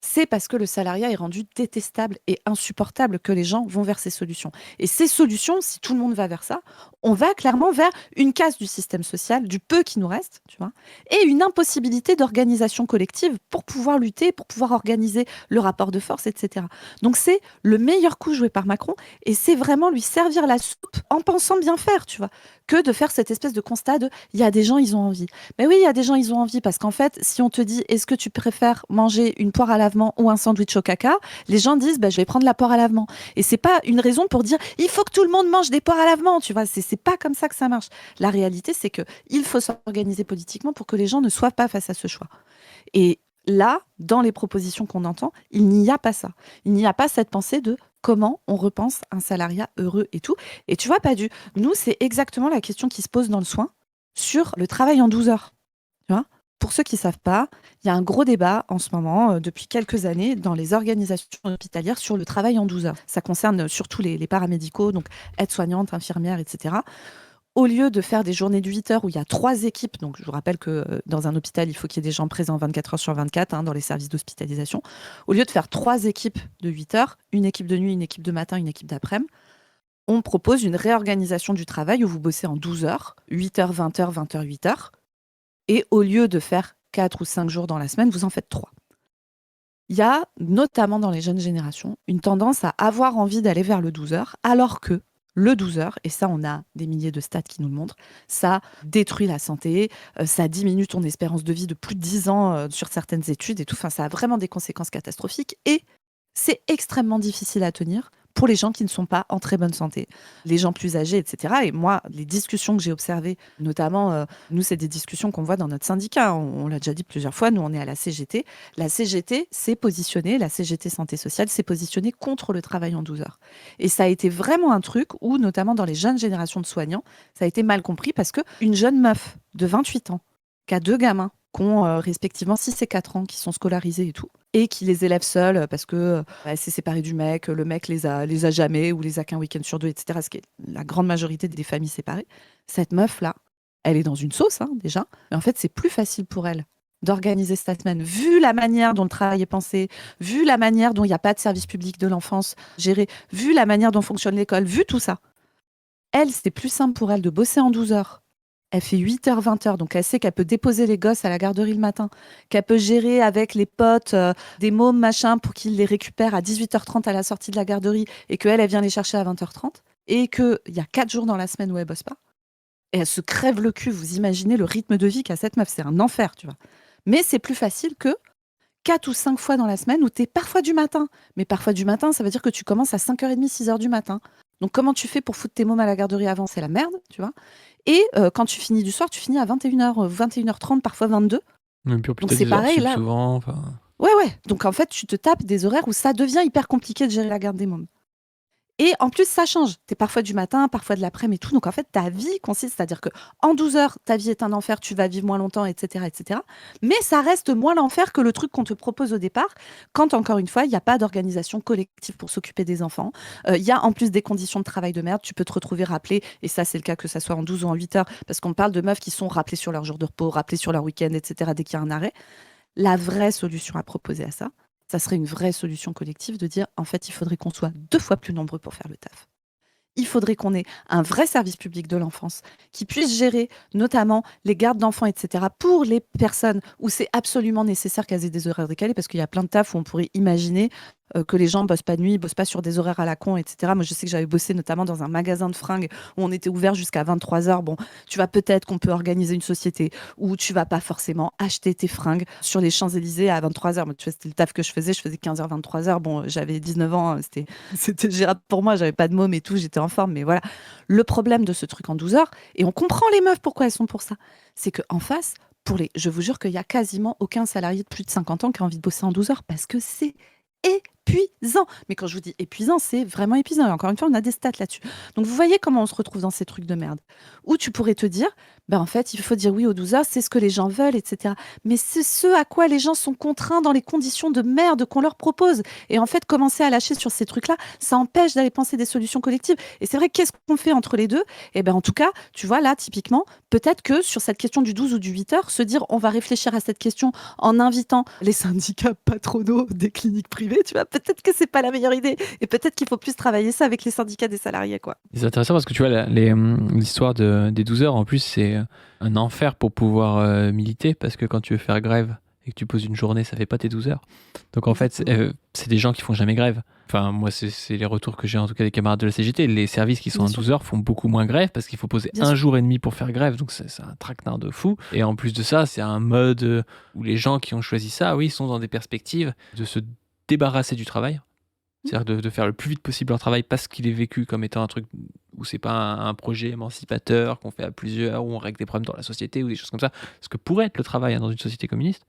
c'est parce que le salariat est rendu détestable et insupportable que les gens vont vers ces solutions. Et ces solutions, si tout le monde va vers ça, on va clairement vers une casse du système social, du peu qui nous reste, tu vois, et une impossibilité d'organisation collective pour pouvoir lutter, pour pouvoir organiser le rapport de force, etc. Donc c'est le meilleur coup joué par Macron et c'est vraiment lui servir la soupe en pensant bien faire, tu vois, que de faire cette espèce de constat de il y a des gens, ils ont envie. Mais oui, il y a des gens, ils ont envie parce qu'en fait, si on te dit est-ce que tu préfères manger une poire à lavement ou un sandwich au caca, les gens disent bah, je vais prendre la poire à lavement. Et c'est pas une raison pour dire il faut que tout le monde mange des poires à lavement, tu vois, c'est pas comme ça que ça marche. La réalité, c'est que il faut s'organiser politiquement pour que les gens ne soient pas face à ce choix. Et là, dans les propositions qu'on entend, il n'y a pas ça. Il n'y a pas cette pensée de comment on repense un salariat heureux et tout. Et tu vois, Padu, nous, c'est exactement la question qui se pose dans le soin sur le travail en 12 heures. Tu vois, pour ceux qui ne savent pas, il y a un gros débat en ce moment, depuis quelques années, dans les organisations hospitalières sur le travail en 12 heures. Ça concerne surtout les paramédicaux, donc aides-soignantes, infirmières, etc. Au lieu de faire des journées de 8 heures où il y a 3 équipes, donc je vous rappelle que dans un hôpital, il faut qu'il y ait des gens présents 24 heures sur 24 dans les services d'hospitalisation. Au lieu de faire 3 équipes de 8 heures, une équipe de nuit, une équipe de matin, une équipe d'après-midi, on propose une réorganisation du travail où vous bossez en 12 heures, 8 heures, 20 heures, 20 heures, 8 heures. Et au lieu de faire 4 ou 5 jours dans la semaine, vous en faites 3. Il y a, notamment dans les jeunes générations, une tendance à avoir envie d'aller vers le 12 heures, alors que le 12 heures, et ça on a des milliers de stats qui nous le montrent, ça détruit la santé, ça diminue ton espérance de vie de plus de 10 ans sur certaines études et tout, enfin ça a vraiment des conséquences catastrophiques et c'est extrêmement difficile à tenir pour les gens qui ne sont pas en très bonne santé, les gens plus âgés, etc. Et moi, les discussions que j'ai observées, notamment, nous, c'est des discussions qu'on voit dans notre syndicat. On l'a déjà dit plusieurs fois, nous, on est à la CGT. La CGT s'est positionnée, la CGT Santé Sociale s'est positionnée contre le travail en 12 heures. Et ça a été vraiment un truc où, notamment dans les jeunes générations de soignants, ça a été mal compris parce qu'une jeune meuf de 28 ans qui a 2 gamins, qui ont respectivement 6 et 4 ans, qui sont scolarisés et tout, et qui les élève seule parce que elle s'est séparée du mec, le mec les a jamais ou les a qu'un week-end sur 2, etc. Ce qui est la grande majorité des familles séparées. Cette meuf-là, elle est dans une sauce déjà, mais en fait, c'est plus facile pour elle d'organiser cette semaine, vu la manière dont le travail est pensé, vu la manière dont il n'y a pas de service public de l'enfance géré, vu la manière dont fonctionne l'école, vu tout ça. Elle, c'est plus simple pour elle de bosser en 12 heures. Elle fait 8 heures, 20 heures, donc elle sait qu'elle peut déposer les gosses à la garderie le matin, qu'elle peut gérer avec les potes des mômes, machin, pour qu'ils les récupèrent à 18h30 à la sortie de la garderie et qu'elle, elle vient les chercher à 20h30 et qu'il y a 4 jours dans la semaine où elle bosse pas. Et elle se crève le cul, vous imaginez le rythme de vie qu'a cette meuf, c'est un enfer, tu vois. Mais c'est plus facile que 4 ou 5 fois dans la semaine où tu es parfois du matin. Mais parfois du matin, ça veut dire que tu commences à 5h30, 6h du matin. Donc comment tu fais pour foutre tes mômes à la garderie avant? C'est la merde, tu vois. Et quand tu finis du soir, tu finis à 21h, 21h30, parfois 22. Même plus, Donc peut-être c'est des heures pareil sup là. souvent. Ouais. Donc en fait, tu te tapes des horaires où ça devient hyper compliqué de gérer la garde des mômes. Et en plus, ça change. Tu es parfois du matin, parfois de l'après-midi et tout. Donc en fait, ta vie consiste, c'est-à-dire que en 12 heures, ta vie est un enfer, tu vas vivre moins longtemps, etc., etc. Mais ça reste moins l'enfer que le truc qu'on te propose au départ, quand encore une fois, il n'y a pas d'organisation collective pour s'occuper des enfants. Il y a en plus des conditions de travail de merde. Tu peux te retrouver rappelé, et ça c'est le cas que ça soit en 12 ou en 8 heures, parce qu'on parle de meufs qui sont rappelées sur leur jour de repos, rappelées sur leur week-end, etc., dès qu'il y a un arrêt. La vraie solution à proposer à ça, ça serait une vraie solution collective de dire, en fait, il faudrait qu'on soit 2 fois plus nombreux pour faire le taf. Il faudrait qu'on ait un vrai service public de l'enfance qui puisse gérer notamment les gardes d'enfants, etc. pour les personnes où c'est absolument nécessaire qu'elles aient des horaires décalés, parce qu'il y a plein de tafs où on pourrait imaginer que les gens bossent pas de nuit, bossent pas sur des horaires à la con, etc. Moi, je sais que j'avais bossé notamment dans un magasin de fringues où on était ouvert jusqu'à 23h. Bon, tu vas peut-être qu'on peut organiser une société où tu vas pas forcément acheter tes fringues sur les Champs-Élysées à 23h. Moi, tu vois, c'était le taf que je faisais 15h, 23h. Bon, j'avais 19 ans, c'était gérable pour moi, j'avais pas de môme et tout, j'étais en forme, mais voilà. Le problème de ce truc en 12 heures, et on comprend les meufs pourquoi elles sont pour ça, c'est qu'en face, je vous jure qu'il y a quasiment aucun salarié de plus de 50 ans qui a envie de bosser en 12 heures parce que c'est épuisant. Mais quand je vous dis épuisant, c'est vraiment épuisant. Et encore une fois, on a des stats là-dessus. Donc vous voyez comment on se retrouve dans ces trucs de merde. Où tu pourrais te dire, en fait, il faut dire oui aux 12 heures, c'est ce que les gens veulent, etc. Mais c'est ce à quoi les gens sont contraints dans les conditions de merde qu'on leur propose. Et en fait, commencer à lâcher sur ces trucs-là, ça empêche d'aller penser des solutions collectives. Et c'est vrai, qu'est-ce qu'on fait entre les deux? En tout cas, tu vois, là, typiquement, peut-être que sur cette question du 12 ou du 8 heures, se dire, on va réfléchir à cette question en invitant les syndicats patronaux des cliniques privées, tu vois, peut-être que c'est pas la meilleure idée. Et peut-être qu'il faut plus travailler ça avec les syndicats des salariés, quoi. Et c'est intéressant parce que tu vois, l'histoire des 12 heures, en plus, c'est un enfer pour pouvoir militer parce que quand tu veux faire grève et que tu poses une journée, ça fait pas tes 12 heures. Donc en fait, c'est des gens qui font jamais grève. Enfin, moi, c'est les retours que j'ai en tout cas des camarades de la CGT. Les services qui sont Bien à sûr. 12 heures font beaucoup moins grève parce qu'il faut poser Bien un sûr. jour et demi pour faire grève. Donc c'est un traquenard de fou. Et en plus de ça, c'est un mode où les gens qui ont choisi ça, oui, sont dans des perspectives de se débarrasser du travail. C'est-à-dire de faire le plus vite possible leur travail parce qu'il est vécu comme étant un truc où c'est pas un projet émancipateur qu'on fait à plusieurs, où on règle des problèmes dans la société ou des choses comme ça, ce que pourrait être le travail dans une société communiste,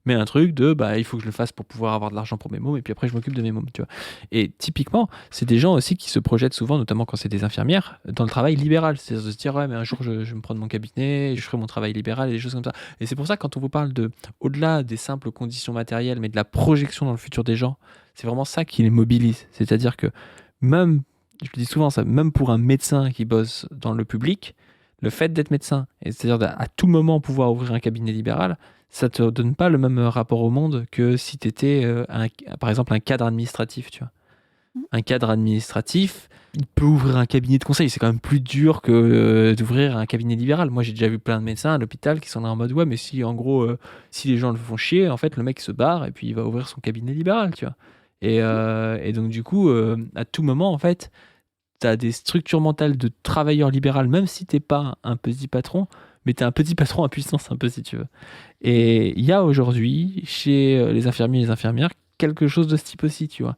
mais un truc de il faut que je le fasse pour pouvoir avoir de l'argent pour mes mômes et puis après je m'occupe de mes mômes, tu vois. Et typiquement, c'est des gens aussi qui se projettent souvent, notamment quand c'est des infirmières, dans le travail libéral, c'est-à-dire de se dire ouais mais un jour je vais me prendre mon cabinet, je ferai mon travail libéral et des choses comme ça. Et c'est pour ça que quand on vous parle de, au-delà des simples conditions matérielles, mais de la projection dans le futur des gens, c'est vraiment ça qui les mobilise. C'est-à-dire que même, je le dis souvent ça, même pour un médecin qui bosse dans le public, le fait d'être médecin, et c'est-à-dire à tout moment pouvoir ouvrir un cabinet libéral, ça te donne pas le même rapport au monde que si tu étais, par exemple, un cadre administratif, tu vois. Un cadre administratif, il peut ouvrir un cabinet de conseil. C'est quand même plus dur que d'ouvrir un cabinet libéral. Moi, j'ai déjà vu plein de médecins à l'hôpital qui sont là en mode ouais, mais si en gros, si les gens le font chier, en fait, le mec se barre et puis il va ouvrir son cabinet libéral, tu vois. Et donc, du coup, à tout moment, en fait, tu as des structures mentales de travailleur libéral, même si t'es pas un petit patron, mais tu es un petit patron à puissance, un peu, si tu veux. Et il y a aujourd'hui, chez les infirmiers et les infirmières, quelque chose de ce type aussi, tu vois.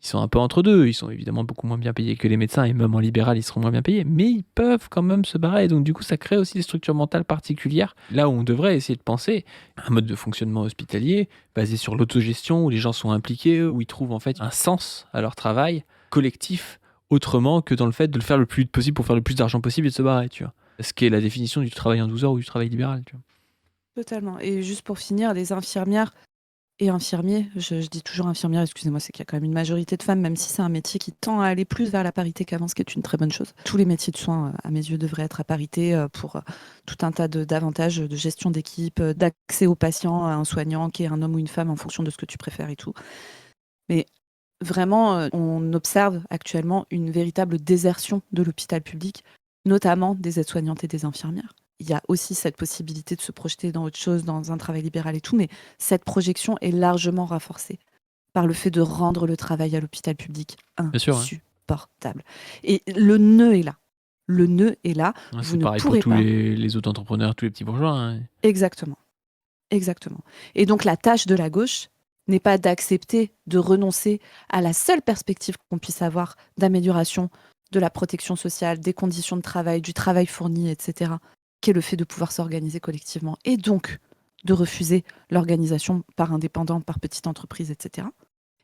Ils sont un peu entre deux, ils sont évidemment beaucoup moins bien payés que les médecins, et même en libéral, ils seront moins bien payés, mais ils peuvent quand même se barrer, et donc du coup, ça crée aussi des structures mentales particulières, là où on devrait essayer de penser un mode de fonctionnement hospitalier, basé sur l'autogestion, où les gens sont impliqués, où ils trouvent en fait un sens à leur travail collectif, autrement que dans le fait de le faire le plus vite possible pour faire le plus d'argent possible et de se barrer, tu vois. Ce qui est la définition du travail en 12 heures ou du travail libéral, tu vois. Totalement. Et juste pour finir, les infirmières et infirmiers, je dis toujours infirmières, excusez-moi, c'est qu'il y a quand même une majorité de femmes, même si c'est un métier qui tend à aller plus vers la parité qu'avant, ce qui est une très bonne chose. Tous les métiers de soins, à mes yeux, devraient être à parité pour tout un tas d'avantages de gestion d'équipe, d'accès aux patients, à un soignant qui est un homme ou une femme en fonction de ce que tu préfères et tout. Mais vraiment, on observe actuellement une véritable désertion de l'hôpital public, notamment des aides-soignantes et des infirmières. Il y a aussi cette possibilité de se projeter dans autre chose, dans un travail libéral et tout, mais cette projection est largement renforcée par le fait de rendre le travail à l'hôpital public Bien sûr, ouais. insupportable. Et le nœud est là. Le nœud est là. Ouais, Vous c'est ne pareil pour pourrez tous pas. les autres entrepreneurs, tous les petits bourgeois, hein. Exactement. Exactement. Et donc la tâche de la gauche n'est pas d'accepter de renoncer à la seule perspective qu'on puisse avoir d'amélioration de la protection sociale, des conditions de travail, du travail fourni, etc., qui est le fait de pouvoir s'organiser collectivement et donc de refuser l'organisation par indépendant, par petite entreprise, etc.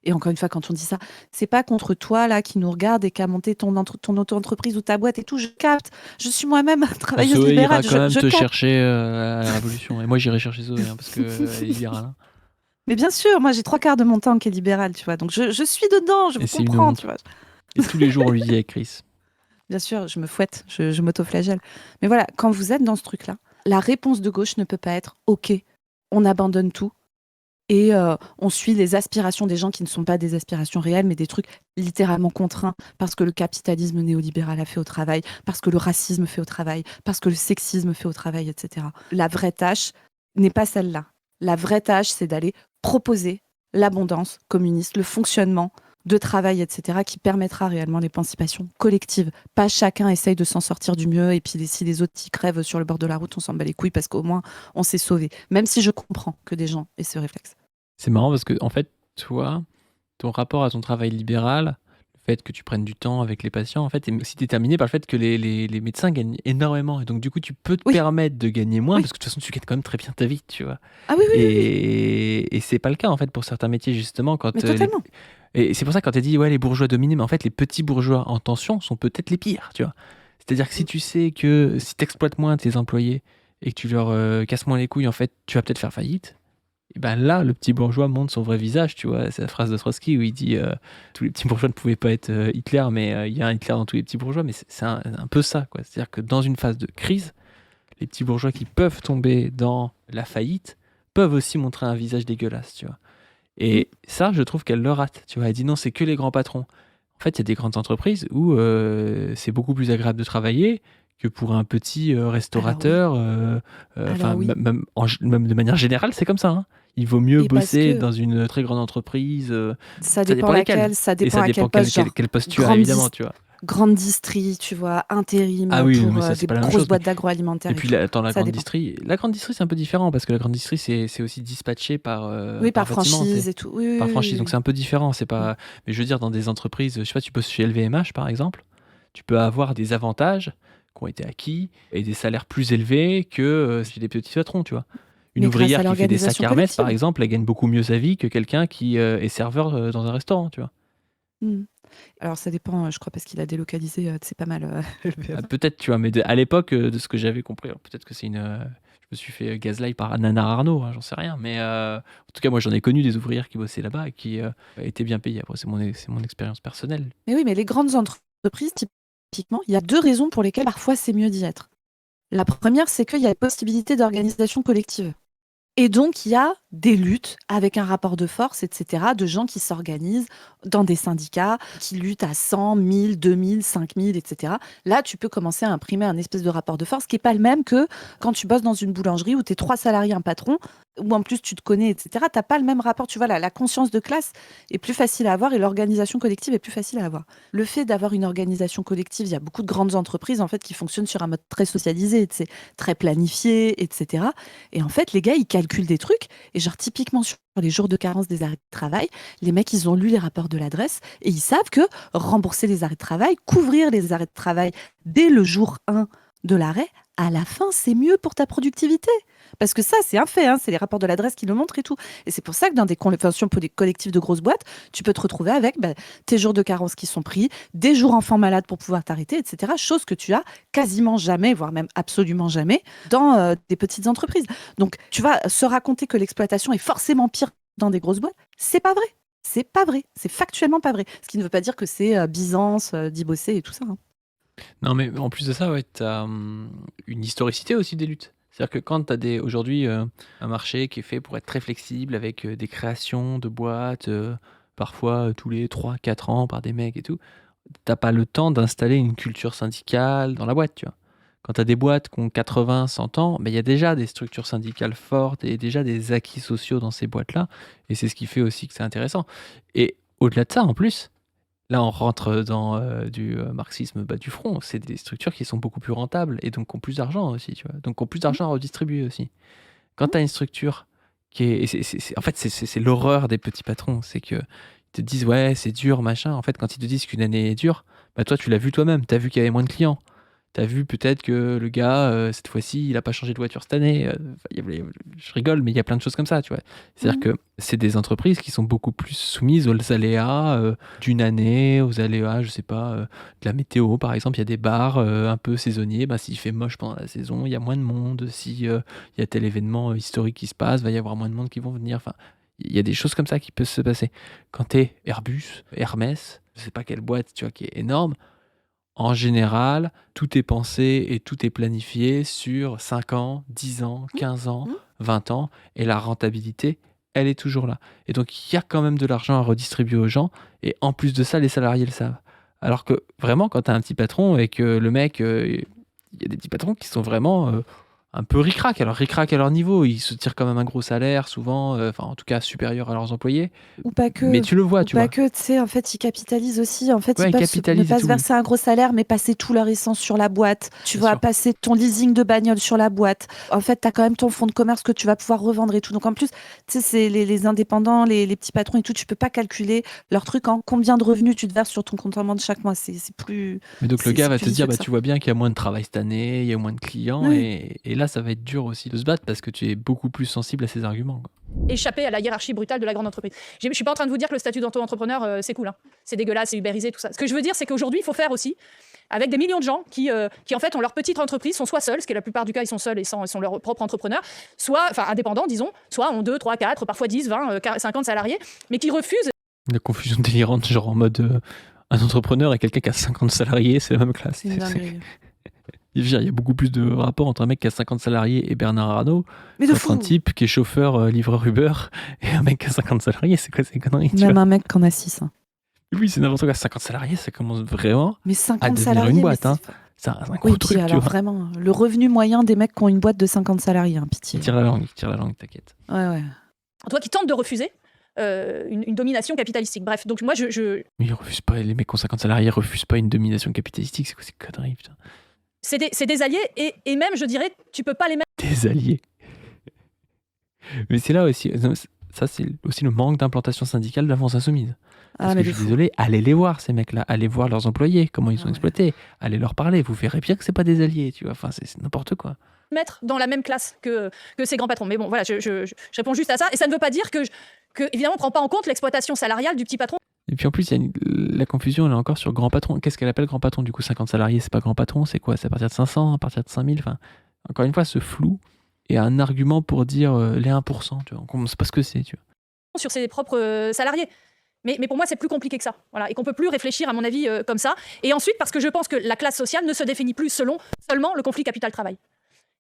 Et encore une fois, quand on dit ça, c'est pas contre toi là qui nous regarde et qui a monté ton auto-entreprise ou ta boîte et tout. Je capte. Je suis moi-même travailleuse Zoé ira libérale. quand même te capte. chercher à la Révolution. Et moi, j'irai chercher Zoé, hein, parce qu'elle est libérale. Hein. Mais bien sûr, moi j'ai 3/4 de mon temps qui est libéral, tu vois. Donc je suis dedans, je Et vous c'est une comprends, honte. tu vois. Et tous les jours, on lui dit avec Chris. Bien sûr, je me fouette, je m'autoflagelle. Mais voilà, quand vous êtes dans ce truc-là, la réponse de gauche ne peut pas être « Ok, on abandonne tout et on suit les aspirations des gens qui ne sont pas des aspirations réelles, mais des trucs littéralement contraints parce que le capitalisme néolibéral a fait au travail, parce que le racisme fait au travail, parce que le sexisme fait au travail, etc. » La vraie tâche n'est pas celle-là. La vraie tâche, c'est d'aller proposer l'abondance communiste, le fonctionnement de travail, etc., qui permettra réellement l'émancipation collective. Pas chacun essaye de s'en sortir du mieux, et puis si les autres qui crèvent sur le bord de la route, on s'en bat les couilles parce qu'au moins on s'est sauvé. Même si je comprends que des gens aient ce réflexe. C'est marrant parce que, en fait, toi, ton rapport à ton travail libéral, le fait que tu prennes du temps avec les patients, en fait, est aussi déterminé par le fait que les médecins gagnent énormément. Et donc, du coup, tu peux te Oui. permettre de gagner moins Oui. parce que de toute façon, tu gagnes quand même très bien ta vie, tu vois. Ah oui, oui, oui, oui. Et c'est pas le cas, en fait, pour certains métiers, justement, quand Mais totalement. Et c'est pour ça que quand tu dit ouais les bourgeois dominés, mais en fait les petits bourgeois en tension sont peut-être les pires, tu vois. C'est-à-dire que si tu sais que si tu exploites moins tes employés et que tu leur casses moins les couilles, en fait, tu vas peut-être faire faillite. Et ben là, le petit bourgeois montre son vrai visage, tu vois. C'est la phrase de Trotsky où il dit tous les petits bourgeois ne pouvaient pas être Hitler, mais il y a un Hitler dans tous les petits bourgeois. Mais c'est un peu ça, quoi. C'est-à-dire que dans une phase de crise, les petits bourgeois qui peuvent tomber dans la faillite peuvent aussi montrer un visage dégueulasse, tu vois. Et ça, je trouve qu'elle le rate, tu vois. Elle dit non, c'est que les grands patrons. En fait, il y a des grandes entreprises où c'est beaucoup plus agréable de travailler que pour un petit Alors oui. restaurateur. Alors oui. Même de manière générale, c'est comme ça, hein. Il vaut mieux Et parce bosser que dans une très grande entreprise. ça Ça dépend dépend lesquelles. laquelle, ça Et dépend ça à dépend quel poste, genre quel poste tu as, grande, évidemment, dis- tu vois. grande distrie, tu vois, intérim Ah oui, non, pour mais ça, des c'est pas la même grosses chose. boîtes d'agroalimentaire Et et puis, tout. attends, Ça dépend. la grande distrie, c'est un peu différent parce que la grande distrie, c'est aussi dispatché par Oui, par bâtiment, franchise et tout. Oui, par oui, franchise. oui, Donc, oui. c'est un peu différent. C'est pas. Mais je veux dire, dans des entreprises, je sais pas, tu bosses chez LVMH, par exemple, tu peux avoir des avantages qui ont été acquis et des salaires plus élevés que chez des petits patrons, tu vois. Une Mais grâce ouvrière à qui fait des sacs l'organisation Hermès, par collective. exemple, elle gagne beaucoup mieux sa vie que quelqu'un qui est serveur dans un restaurant, tu vois. Hmm. Alors ça dépend, je crois, parce qu'il a délocalisé, c'est pas mal. Ah, peut-être, tu vois, mais à l'époque, de ce que j'avais compris, alors peut-être que c'est une. Je me suis fait gaslight par Nana Arnaud, hein, j'en sais rien. Mais en tout cas, moi, j'en ai connu des ouvrières qui bossaient là-bas et qui étaient bien payées. Après, c'est mon expérience personnelle. Mais oui, mais les grandes entreprises, typiquement, il y a 2 raisons pour lesquelles parfois c'est mieux d'y être. La première, c'est qu'il y a possibilité d'organisation collective. Et donc, il y a des luttes avec un rapport de force, etc., de gens qui s'organisent dans des syndicats, qui luttent à 100, 1000, 2000, 5000, etc. Là, tu peux commencer à imprimer un espèce de rapport de force qui n'est pas le même que quand tu bosses dans une boulangerie où tu es 3 salariés, un patron, où en plus tu te connais, etc. Tu n'as pas le même rapport. Tu vois, la conscience de classe est plus facile à avoir et l'organisation collective est plus facile à avoir. Le fait d'avoir une organisation collective, il y a beaucoup de grandes entreprises en fait qui fonctionnent sur un mode très socialisé, tu sais, très planifié, etc. Et en fait, les gars, ils calculent des trucs. Et genre, typiquement, sur les jours de carence des arrêts de travail, les mecs, ils ont lu les rapports de l'adresse et ils savent que rembourser les arrêts de travail, couvrir les arrêts de travail dès le jour 1 de l'arrêt, à la fin, c'est mieux pour ta productivité. Parce que ça, c'est un fait, hein, c'est les rapports de l'adresse qui le montrent et tout. Et c'est pour ça que dans des conventions pour des collectifs de grosses boîtes, tu peux te retrouver avec tes jours de carence qui sont pris, des jours enfants malades pour pouvoir t'arrêter, etc. Chose que tu as quasiment jamais, voire même absolument jamais, dans des petites entreprises. Donc, tu vas se raconter que l'exploitation est forcément pire dans des grosses boîtes, c'est pas vrai. C'est pas vrai. C'est factuellement pas vrai. Ce qui ne veut pas dire que c'est Byzance, d'y bosser et tout ça, hein. Non, mais en plus de ça, ouais, tu as une historicité aussi des luttes. C'est-à-dire que quand tu as aujourd'hui un marché qui est fait pour être très flexible avec des créations de boîtes, parfois tous les 3-4 ans par des mecs et tout, t'as pas le temps d'installer une culture syndicale dans la boîte, tu vois. Quand tu as des boîtes qui ont 80, 100 ans, il y a déjà des structures syndicales fortes et déjà des acquis sociaux dans ces boîtes-là. Et c'est ce qui fait aussi que c'est intéressant. Et au-delà de ça, en plus, là, on rentre dans du marxisme bas du front. C'est des structures qui sont beaucoup plus rentables et donc qui ont plus d'argent aussi, tu vois. Donc qui ont plus d'argent à redistribuer aussi. Quand tu as une structure qui est... en fait, c'est l'horreur des petits patrons. C'est que ils te disent, ouais, c'est dur, machin. En fait, quand ils te disent qu'une année est dure, bah toi, tu l'as vu toi-même. Tu as vu qu'il y avait moins de clients. Tu as vu peut-être que le gars, cette fois-ci, il n'a pas changé de voiture cette année. Je rigole, mais il y a plein de choses comme ça, tu vois. C'est-à-dire que c'est des entreprises qui sont beaucoup plus soumises aux aléas d'une année, aux aléas, je sais pas, de la météo, par exemple. Il y a des bars un peu saisonniers. Bah, s'il fait moche pendant la saison, il y a moins de monde. Si il y a tel événement historique qui se passe, va y avoir moins de monde qui vont venir. Enfin, il y a des choses comme ça qui peuvent se passer. Quand tu es Airbus, Hermès, je sais pas quelle boîte, tu vois, qui est énorme, en général, tout est pensé et tout est planifié sur 5 ans, 10 ans, 15 ans, 20 ans, et la rentabilité, elle est toujours là. Et donc, il y a quand même de l'argent à redistribuer aux gens, et en plus de ça, les salariés le savent. Alors que vraiment, quand tu as un petit patron et que le mec, il y a des petits patrons qui sont vraiment un peu ric-rac. Alors, ric-rac à leur niveau, ils se tirent quand même un gros salaire, souvent, enfin, en tout cas, supérieur à leurs employés. Ou pas que. Mais tu le vois, Ou tu pas vois. que, tu sais, en fait, ils capitalisent aussi. En fait, Ouais, ils ils peuvent ne capitalisent et pas se tout. verser un gros salaire, mais passer tout leur essence sur la boîte. Tu Bien vas sûr. passer ton leasing de bagnole sur la boîte. En fait, tu as quand même ton fonds de commerce que tu vas pouvoir revendre et tout. Donc, en plus, tu sais, c'est les indépendants, les petits patrons et tout, tu peux pas calculer leur truc en combien de revenus tu te verses sur ton compte en banque chaque mois. C'est plus. Mais donc le C'est gars c'est va plus te dire, vicieux que bah, ça. tu vois bien qu'il y a moins de travail cette année, il y a moins de clients, Oui. et là, ça va être dur aussi de se battre parce que tu es beaucoup plus sensible à ces arguments, quoi. Échapper à la hiérarchie brutale de la grande entreprise. Je ne suis pas en train de vous dire que le statut d'auto-entrepreneur, c'est cool. Hein. C'est dégueulasse, c'est ubérisé, tout ça. Ce que je veux dire, c'est qu'aujourd'hui, il faut faire aussi avec des millions de gens qui en fait, ont leur petite entreprise, sont soit seuls, ce qui est la plupart du cas, ils sont seuls et sont leurs propres entrepreneurs, soit, enfin, indépendants, disons, soit ont 2, 3, 4, parfois 10, 20, 50 salariés, mais qui refusent. La confusion délirante, genre en mode un entrepreneur et quelqu'un qui a 50 salariés, c'est la même classe. C'est une dinguerie. Il y a beaucoup plus de rapport entre un mec qui a 50 salariés et Bernard Arnault Mais de qu'entre fou. un type qui est chauffeur livreur Uber et un mec qui a 50 salariés. C'est quoi ces conneries, tu Même vois? un mec qui en a 6. Hein. Oui, c'est n'importe quoi. 50 salariés, ça commence vraiment Mais à 50 devenir salariés. une boîte. mais Hein. c'est- C'est un gros Oui, puis truc, tu alors vois. vraiment, le revenu moyen des mecs qui ont une boîte de 50 salariés, hein, pitié. Il tire la langue, t'inquiète. Ouais. Toi qui tentes de refuser une domination capitalistique. Bref, donc moi, Mais ils refusent pas, les mecs qui ont 50 salariés refusent pas une domination capitalistique. C'est quoi ces conneries, putain? c'est des alliés et même, je dirais, tu peux pas les mettre. Des alliés. Mais c'est là aussi, ça c'est aussi le manque d'implantation syndicale de la France Insoumise. Parce Ah, que mais je de suis fou. désolé, allez les voir ces mecs-là, allez voir leurs employés, comment ils sont Ah ouais. exploités, allez leur parler, vous verrez bien que c'est pas des alliés, tu vois, enfin c'est n'importe quoi. Mettre dans la même classe que ces grands patrons. Mais bon, voilà, je réponds juste à ça. Et ça ne veut pas dire que évidemment, on ne prend pas en compte l'exploitation salariale du petit patron. Et puis en plus, la confusion, elle est encore sur grand patron. Qu'est-ce qu'elle appelle grand patron? Du coup, 50 salariés, c'est pas grand patron, c'est quoi? C'est à partir de 500, à partir de 5000, enfin, encore une fois, ce flou est un argument pour dire les 1%, tu vois, on ne sait pas ce que c'est, tu vois. Sur ses propres salariés. Mais pour moi, c'est plus compliqué que ça. Voilà. Et qu'on peut plus réfléchir, à mon avis, comme ça. Et ensuite, parce que je pense que la classe sociale ne se définit plus selon seulement le conflit capital-travail.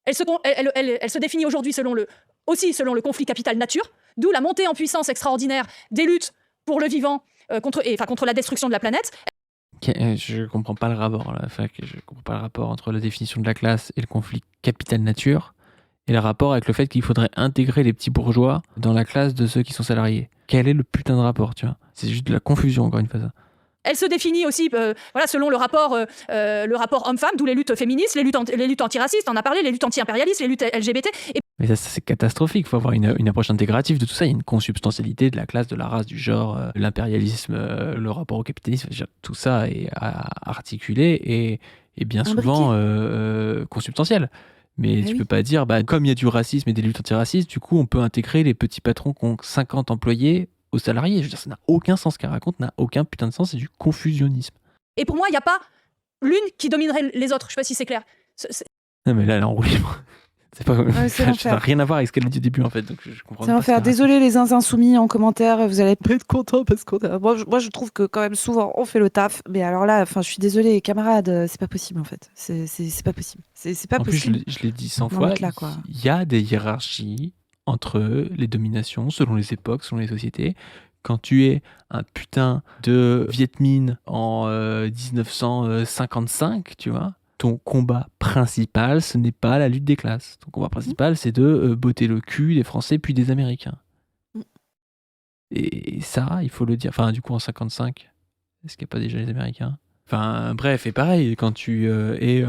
Elle se définit aujourd'hui aussi selon le conflit capital-nature, d'où la montée en puissance extraordinaire des luttes pour le vivant contre la destruction de la planète. Je comprends pas le rapport là. Enfin, je comprends pas le rapport entre la définition de la classe et le conflit capital-nature et le rapport avec le fait qu'il faudrait intégrer les petits bourgeois dans la classe de ceux qui sont salariés. Quel est le putain de rapport, tu vois? C'est juste de la confusion, encore une fois, ça. Elle se définit aussi selon le rapport homme-femme, d'où les luttes féministes, les luttes antiracistes, on en a parlé, les luttes anti-impérialistes, les luttes LGBT. Mais ça, c'est catastrophique. Il faut avoir une approche intégrative de tout ça. Il y a une consubstantialité de la classe, de la race, du genre, l'impérialisme, le rapport au capitalisme. Tout ça est articulé et bien souvent consubstantiel. Mais tu peux pas dire, comme il y a du racisme et des luttes antiracistes, du coup, on peut intégrer les petits patrons qui ont 50 employés aux salariés. Je veux dire, ça n'a aucun sens. Ce qu'elle raconte n'a aucun putain de sens. C'est du confusionnisme. Et pour moi, il n'y a pas l'une qui dominerait les autres. Je ne sais pas si c'est clair. Non, mais là, elle est enroulée. C'est pas. C'est Ça n'a rien à voir avec ce qu'elle a dit au début, en fait. Donc, je comprends C'est pas. l'enfer. Désolé les insoumis en commentaire, vous allez pas être contents parce qu'on a... Moi, je trouve que quand même souvent on fait le taf, mais alors là, je suis désolée, camarades, c'est pas possible en fait. C'est pas possible. C'est pas En possible. plus, je l'ai dit 100 Non, fois, là, quoi. il y a des hiérarchies entre les dominations, selon les époques, selon les sociétés. Quand tu es un putain de Viet Minh en 1955, tu vois, ton combat principal, ce n'est pas la lutte des classes. Ton combat principal, c'est de botter le cul des Français puis des Américains. Et ça, il faut le dire. Enfin, du coup, en 55, est-ce qu'il n'y a pas déjà les Américains? Enfin, bref, et pareil, quand tu es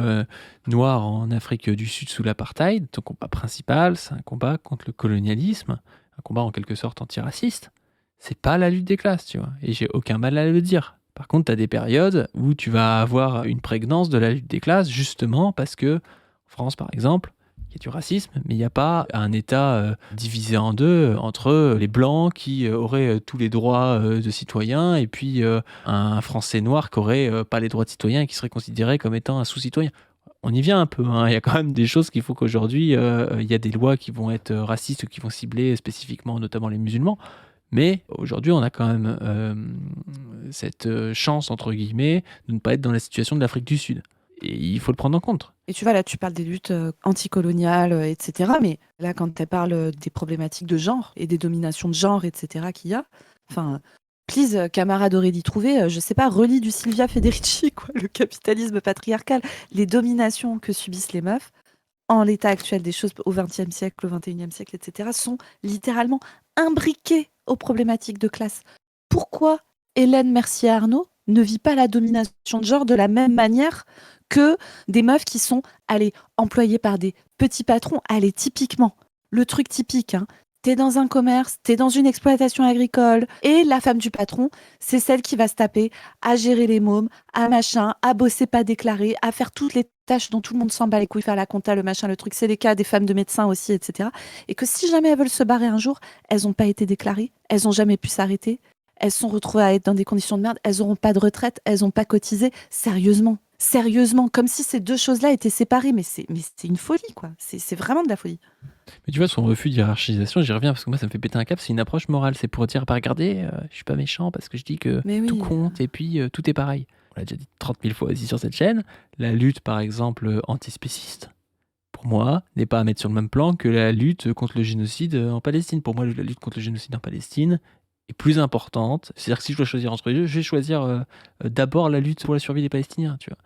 noir en Afrique du Sud sous l'apartheid, ton combat principal, c'est un combat contre le colonialisme, un combat en quelque sorte antiraciste. C'est pas la lutte des classes, tu vois. Et j'ai aucun mal à le dire. Par contre, tu as des périodes où tu vas avoir une prégnance de la lutte des classes, justement parce que, en France par exemple, il y a du racisme, mais il n'y a pas un État divisé en deux entre les Blancs qui auraient tous les droits de citoyens et puis un Français noir qui n'aurait pas les droits de citoyen et qui serait considéré comme étant un sous-citoyen. On y vient un peu, hein. Il y a quand même des choses qu'il faut qu'aujourd'hui, il y a des lois qui vont être racistes ou qui vont cibler spécifiquement notamment les musulmans. Mais aujourd'hui, on a quand même cette chance, entre guillemets, de ne pas être dans la situation de l'Afrique du Sud. Et il faut le prendre en compte. Et tu vois, là, tu parles des luttes anticoloniales, etc. Mais là, quand tu parles des problématiques de genre et des dominations de genre, etc., qu'il y a, please, camarade Aurélie Trouvé, je sais pas, relis du Silvia Federici, quoi, le capitalisme patriarcal, les dominations que subissent les meufs, en l'état actuel des choses au XXe siècle, au XXIe siècle, etc., sont littéralement imbriquées aux problématiques de classe. Pourquoi Hélène Mercier-Arnaud ne vit pas la domination de genre de la même manière que des meufs qui sont employées par des petits patrons? Allez, typiquement, le truc typique, hein, t'es dans un commerce, t'es dans une exploitation agricole, et la femme du patron, c'est celle qui va se taper à gérer les mômes, à machin, à bosser pas déclaré, à faire toutes les tâches dont tout le monde s'en bat les couilles, faire la compta, le machin, le truc. C'est les cas des femmes de médecins aussi, etc. Et que si jamais elles veulent se barrer un jour, elles n'ont pas été déclarées, elles n'ont jamais pu s'arrêter, elles se sont retrouvées à être dans des conditions de merde, elles n'auront pas de retraite, elles n'ont pas cotisé. Sérieusement. Sérieusement, comme si ces deux choses-là étaient séparées, mais c'est une folie, quoi. C'est vraiment de la folie. Mais tu vois, son refus de hiérarchisation, j'y reviens parce que moi, ça me fait péter un câble. C'est une approche morale. C'est pour dire, bah, regardez, je suis pas méchant parce que je dis que Mais tout oui. compte et puis tout est pareil. On l'a déjà dit 30 000 fois aussi sur cette chaîne. La lutte, par exemple, antispéciste, pour moi, n'est pas à mettre sur le même plan que la lutte contre le génocide en Palestine. Pour moi, la lutte contre le génocide en Palestine est plus importante. C'est-à-dire que si je dois choisir entre les deux, je vais choisir d'abord la lutte pour la survie des Palestiniens, tu vois.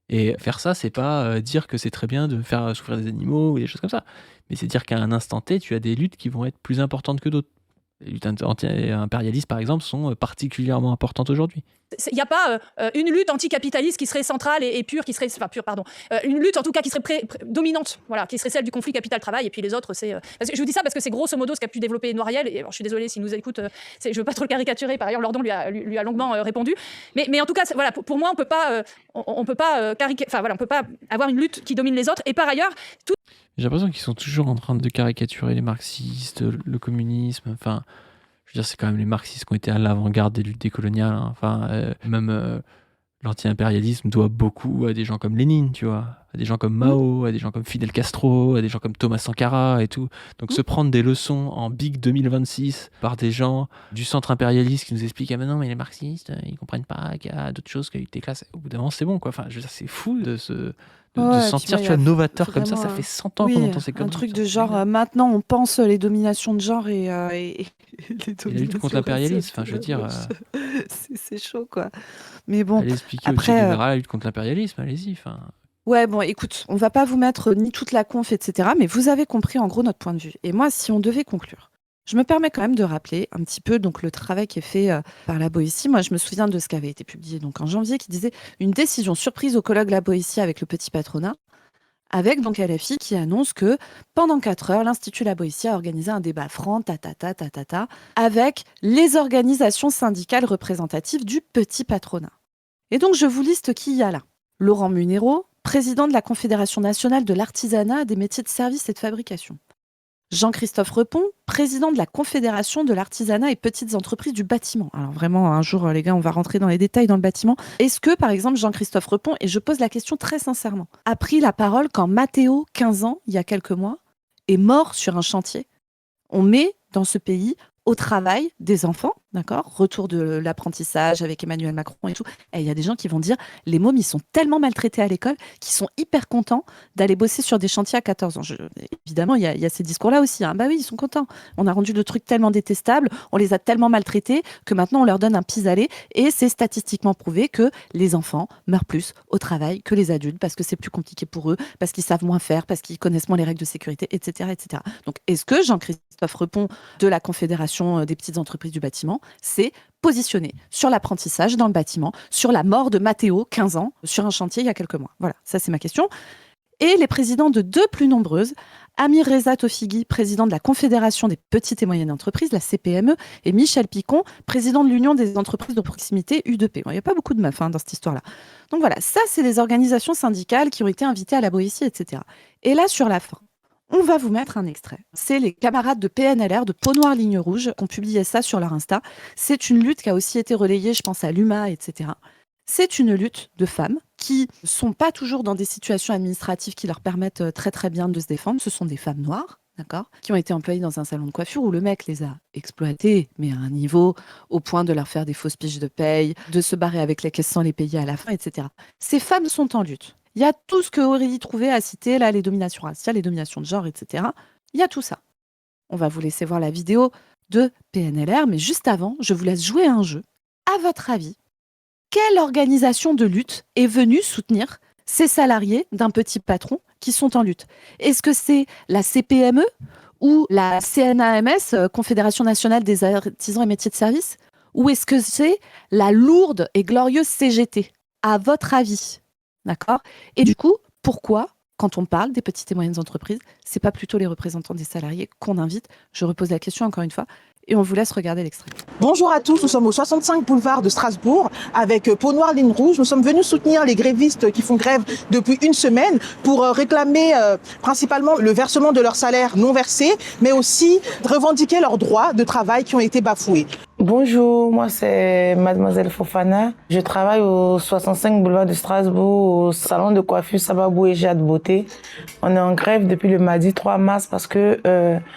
Et faire ça, c'est pas dire que c'est très bien de faire souffrir des animaux ou des choses comme ça. Mais c'est dire qu'à un instant T, tu as des luttes qui vont être plus importantes que d'autres. Les luttes anti-impérialistes, par exemple, sont particulièrement importantes aujourd'hui. Il n'y a pas une lutte anticapitaliste qui serait centrale et pure, qui serait, enfin pure, pardon, une lutte en tout cas qui serait dominante, voilà, qui serait celle du conflit capital-travail, et puis les autres, c'est... parce que je vous dis ça parce que c'est grosso modo ce qu'a pu développer Noiriel, et alors, je suis désolée s'il nous écoute, je ne veux pas trop le caricaturer, par ailleurs Lordon lui a longuement répondu, mais en tout cas, voilà, pour moi, on peut pas avoir une lutte qui domine les autres, et par ailleurs, J'ai l'impression qu'ils sont toujours en train de caricaturer les marxistes, le communisme, enfin... Je veux dire, c'est quand même les marxistes qui ont été à l'avant-garde des luttes décoloniales. Hein. Enfin, même l'anti-impérialisme doit beaucoup à des gens comme Lénine, tu vois, à des gens comme Mao, à des gens comme Fidel Castro, à des gens comme Thomas Sankara et tout. Donc se prendre des leçons en Big 2026 par des gens du centre impérialiste qui nous expliquent ah mais non mais les marxistes ils comprennent pas qu'il y a d'autres choses que des classes. Au bout d'un moment c'est bon quoi. Enfin, je veux dire, c'est fou de se sentir tu vois, novateur comme ça fait 100 ans qu'on entend ces conneries. Un truc de genre, maintenant on pense les dominations de genre et les la lutte contre l'impérialisme, enfin je veux dire... c'est chaud quoi. Mais bon, allez expliquer après, au Che Guevara la lutte contre l'impérialisme, allez-y. Enfin... Ouais, bon, écoute, on va pas vous mettre ni toute la conf, etc. Mais vous avez compris en gros notre point de vue. Et moi, si on devait conclure, je me permets quand même de rappeler un petit peu donc le travail qui est fait par la Boétie. Moi, je me souviens de ce qui avait été publié donc en janvier, qui disait une décision surprise au colloque La Boétie avec le petit patronat, avec donc LFI qui annonce que pendant 4 heures, l'Institut La Boétie a organisé un débat franc, avec les organisations syndicales représentatives du petit patronat. Et donc, je vous liste qui il y a là. Laurent Munero, président de la Confédération nationale de l'artisanat, des métiers de service et de fabrication. Jean-Christophe Repon, président de la Confédération de l'artisanat et petites entreprises du bâtiment. Alors vraiment, un jour, les gars, on va rentrer dans les détails dans le bâtiment. Est-ce que, par exemple, Jean-Christophe Repon, et je pose la question très sincèrement, a pris la parole quand Matteo, 15 ans, il y a quelques mois, est mort sur un chantier? On met dans ce pays au travail des enfants, d'accord? Retour de l'apprentissage avec Emmanuel Macron et tout. Et il y a des gens qui vont dire, les mômes, ils sont tellement maltraités à l'école qu'ils sont hyper contents d'aller bosser sur des chantiers à 14 ans. Évidemment, il y a ces discours-là aussi. Hein. Bah oui, ils sont contents. On a rendu le truc tellement détestable, on les a tellement maltraités que maintenant, on leur donne un pis-aller. Et c'est statistiquement prouvé que les enfants meurent plus au travail que les adultes parce que c'est plus compliqué pour eux, parce qu'ils savent moins faire, parce qu'ils connaissent moins les règles de sécurité, etc., etc. Donc, est-ce que Jean-Christophe Repon de la Confédération des petites entreprises du bâtiment s'est positionné sur l'apprentissage dans le bâtiment, sur la mort de Matteo, 15 ans, sur un chantier il y a quelques mois? Voilà, ça c'est ma question. Et les présidents de deux plus nombreuses, Amir Reza Tofighi, président de la Confédération des petites et moyennes entreprises, la CPME, et Michel Picon, président de l'Union des entreprises de proximité, UDP. Bon, il n'y a pas beaucoup de meufs dans cette histoire-là. Donc voilà, ça c'est les organisations syndicales qui ont été invitées à la Boétie, etc. Et là, sur la fin, on va vous mettre un extrait. C'est les camarades de PNLR, de Peau Noire Ligne Rouge, qui ont publié ça sur leur Insta. C'est une lutte qui a aussi été relayée, je pense à l'UMA, etc. C'est une lutte de femmes qui ne sont pas toujours dans des situations administratives qui leur permettent très très bien de se défendre. Ce sont des femmes noires, d'accord, qui ont été employées dans un salon de coiffure où le mec les a exploitées, mais à un niveau au point de leur faire des fausses fiches de paye, de se barrer avec les caisses sans les payer à la fin, etc. Ces femmes sont en lutte. Il y a tout ce que Aurélie Trouvé a cité, là, les dominations raciales, les dominations de genre, etc. Il y a tout ça. On va vous laisser voir la vidéo de PNLR, mais juste avant, je vous laisse jouer à un jeu. À votre avis, quelle organisation de lutte est venue soutenir ces salariés d'un petit patron qui sont en lutte? Est-ce que c'est la CPME ou la CNAMS, Confédération nationale des artisans et métiers de service? Ou est-ce que c'est la lourde et glorieuse CGT? À votre avis? D'accord? Et du coup, pourquoi quand on parle des petites et moyennes entreprises, c'est pas plutôt les représentants des salariés qu'on invite? Je repose la question encore une fois et on vous laisse regarder l'extrait. Bonjour à tous, nous sommes au 65 boulevard de Strasbourg avec Peau Noire Ligne Rouge. Nous sommes venus soutenir les grévistes qui font grève depuis une semaine pour réclamer principalement le versement de leur salaire non versé, mais aussi revendiquer leurs droits de travail qui ont été bafoués. Bonjour, moi c'est Mademoiselle Fofana. Je travaille au 65 boulevard de Strasbourg, au salon de coiffure Sababou et Jade Beauté. On est en grève depuis le mardi 3 mars parce que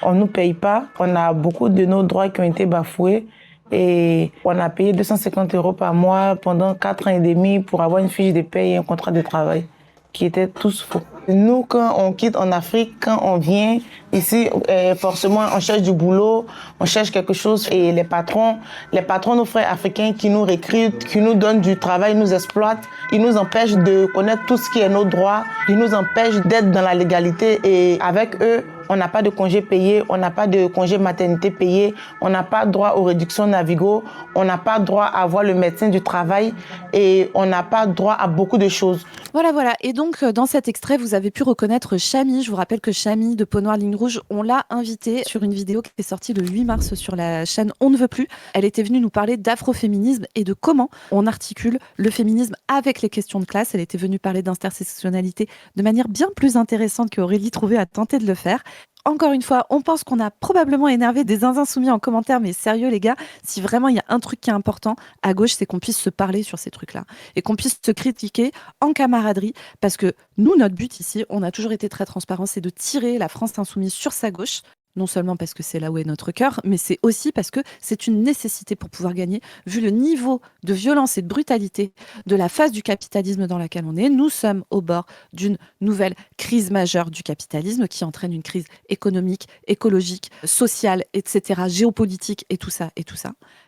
on nous paye pas. On a beaucoup de nos droits qui ont été bafoués et on a payé 250 € par mois pendant 4 ans et demi pour avoir une fiche de paye et un contrat de travail qui étaient tous faux. Nous, quand on quitte en Afrique, quand on vient ici, forcément, on cherche du boulot, on cherche quelque chose et les patrons, nos frères africains qui nous recrutent, qui nous donnent du travail, nous exploitent, ils nous empêchent de connaître tout ce qui est nos droits, ils nous empêchent d'être dans la légalité et avec eux, on n'a pas de congé payé, on n'a pas de congé maternité payé, on n'a pas droit aux réductions Navigo, on n'a pas droit à voir le médecin du travail et on n'a pas droit à beaucoup de choses. Voilà. Et donc, dans cet extrait, vous avez pu reconnaître Chami. Je vous rappelle que Chami de Peau Noire Ligne Rouge, on l'a invitée sur une vidéo qui est sortie le 8 mars sur la chaîne On ne veut plus. Elle était venue nous parler d'afroféminisme et de comment on articule le féminisme avec les questions de classe. Elle était venue parler d'intersectionnalité de manière bien plus intéressante qu'Aurélie Trouvé a tenté de le faire. Encore une fois, on pense qu'on a probablement énervé des zinzins soumis en commentaire, mais sérieux les gars, si vraiment il y a un truc qui est important à gauche, c'est qu'on puisse se parler sur ces trucs-là et qu'on puisse se critiquer en camaraderie, parce que nous, notre but ici, on a toujours été très transparent, c'est de tirer la France insoumise sur sa gauche. Non seulement parce que c'est là où est notre cœur, mais c'est aussi parce que c'est une nécessité pour pouvoir gagner, vu le niveau de violence et de brutalité de la phase du capitalisme dans laquelle on est. Nous sommes au bord d'une nouvelle crise majeure du capitalisme qui entraîne une crise économique, écologique, sociale, etc., géopolitique et tout ça.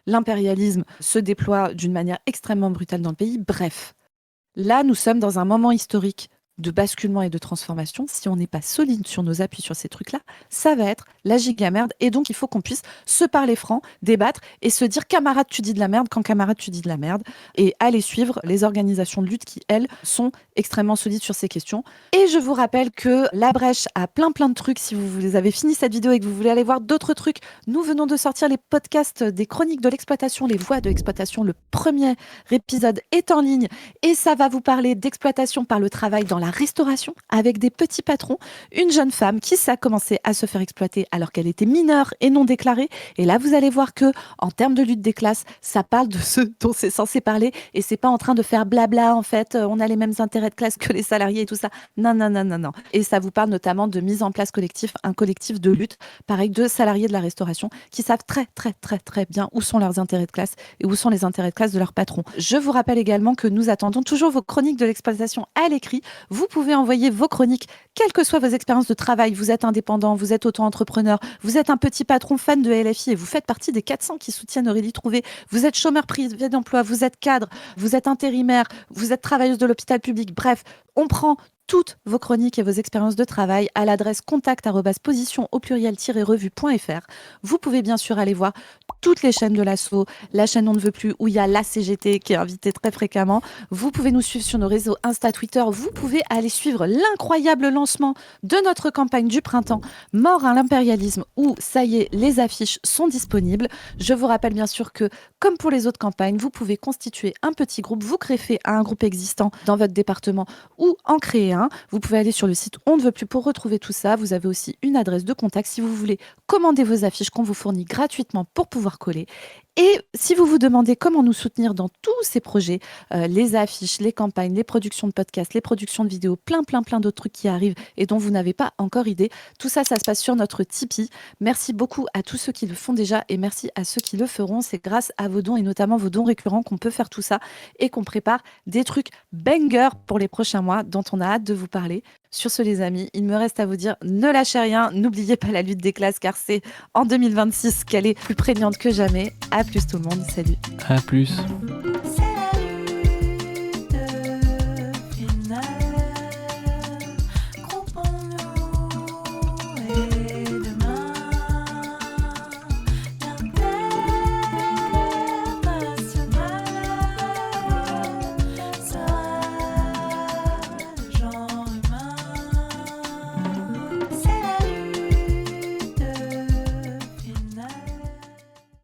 L'impérialisme se déploie d'une manière extrêmement brutale dans le pays. Bref, là, nous sommes dans un moment historique de basculement et de transformation. Si on n'est pas solide sur nos appuis sur ces trucs-là, ça va être la giga merde. Et donc, il faut qu'on puisse se parler franc, débattre et se dire camarade, tu dis de la merde quand camarade, tu dis de la merde. Et aller suivre les organisations de lutte qui, elles, sont extrêmement solides sur ces questions. Et je vous rappelle que La Brèche a plein de trucs. Si vous avez fini cette vidéo et que vous voulez aller voir d'autres trucs, nous venons de sortir les podcasts des chroniques de l'exploitation, les voix de l'exploitation. Le premier épisode est en ligne et ça va vous parler d'exploitation par le travail dans la restauration avec des petits patrons, une jeune femme qui a commencé à se faire exploiter alors qu'elle était mineure et non déclarée. Et là, vous allez voir que, en termes de lutte des classes, ça parle de ce dont c'est censé parler et c'est pas en train de faire blabla, en fait, on a les mêmes intérêts de classe que les salariés et tout ça. Non. Et ça vous parle notamment de mise en place collectif, un collectif de lutte, pareil, de salariés de la restauration qui savent très bien où sont leurs intérêts de classe et où sont les intérêts de classe de leurs patrons. Je vous rappelle également que nous attendons toujours vos chroniques de l'exploitation à l'écrit. Vous pouvez envoyer vos chroniques, quelles que soient vos expériences de travail. Vous êtes indépendant, vous êtes auto-entrepreneur, vous êtes un petit patron fan de LFI et vous faites partie des 400 qui soutiennent Aurélie Trouvé. Vous êtes chômeur privé d'emploi, vous êtes cadre, vous êtes intérimaire, vous êtes travailleuse de l'hôpital public. Bref, on prend toutes vos chroniques et vos expériences de travail à l'adresse contact@position-revue.fr. Vous pouvez bien sûr aller voir toutes les chaînes de l'ASSO, la chaîne On ne veut plus, où il y a la CGT qui est invitée très fréquemment. Vous pouvez nous suivre sur nos réseaux Insta, Twitter. Vous pouvez aller suivre l'incroyable lancement de notre campagne du printemps, Mort à l'impérialisme, où, ça y est, les affiches sont disponibles. Je vous rappelle bien sûr que, comme pour les autres campagnes, vous pouvez constituer un petit groupe, vous greffer à un groupe existant dans votre département ou en créer un. Vous pouvez aller sur le site On ne veut plus pour retrouver tout ça. Vous avez aussi une adresse de contact si vous voulez commander vos affiches qu'on vous fournit gratuitement pour pouvoir coller. Et si vous vous demandez comment nous soutenir dans tous ces projets, les affiches, les campagnes, les productions de podcasts, les productions de vidéos, plein d'autres trucs qui arrivent et dont vous n'avez pas encore idée, tout ça, ça se passe sur notre Tipeee. Merci beaucoup à tous ceux qui le font déjà et merci à ceux qui le feront. C'est grâce à vos dons et notamment vos dons récurrents qu'on peut faire tout ça et qu'on prépare des trucs bangers pour les prochains mois dont on a hâte de vous parler. Sur ce, les amis, il me reste à vous dire, ne lâchez rien, n'oubliez pas la lutte des classes car c'est en 2026 qu'elle est plus prégnante que jamais. À plus tout le monde, salut. À plus.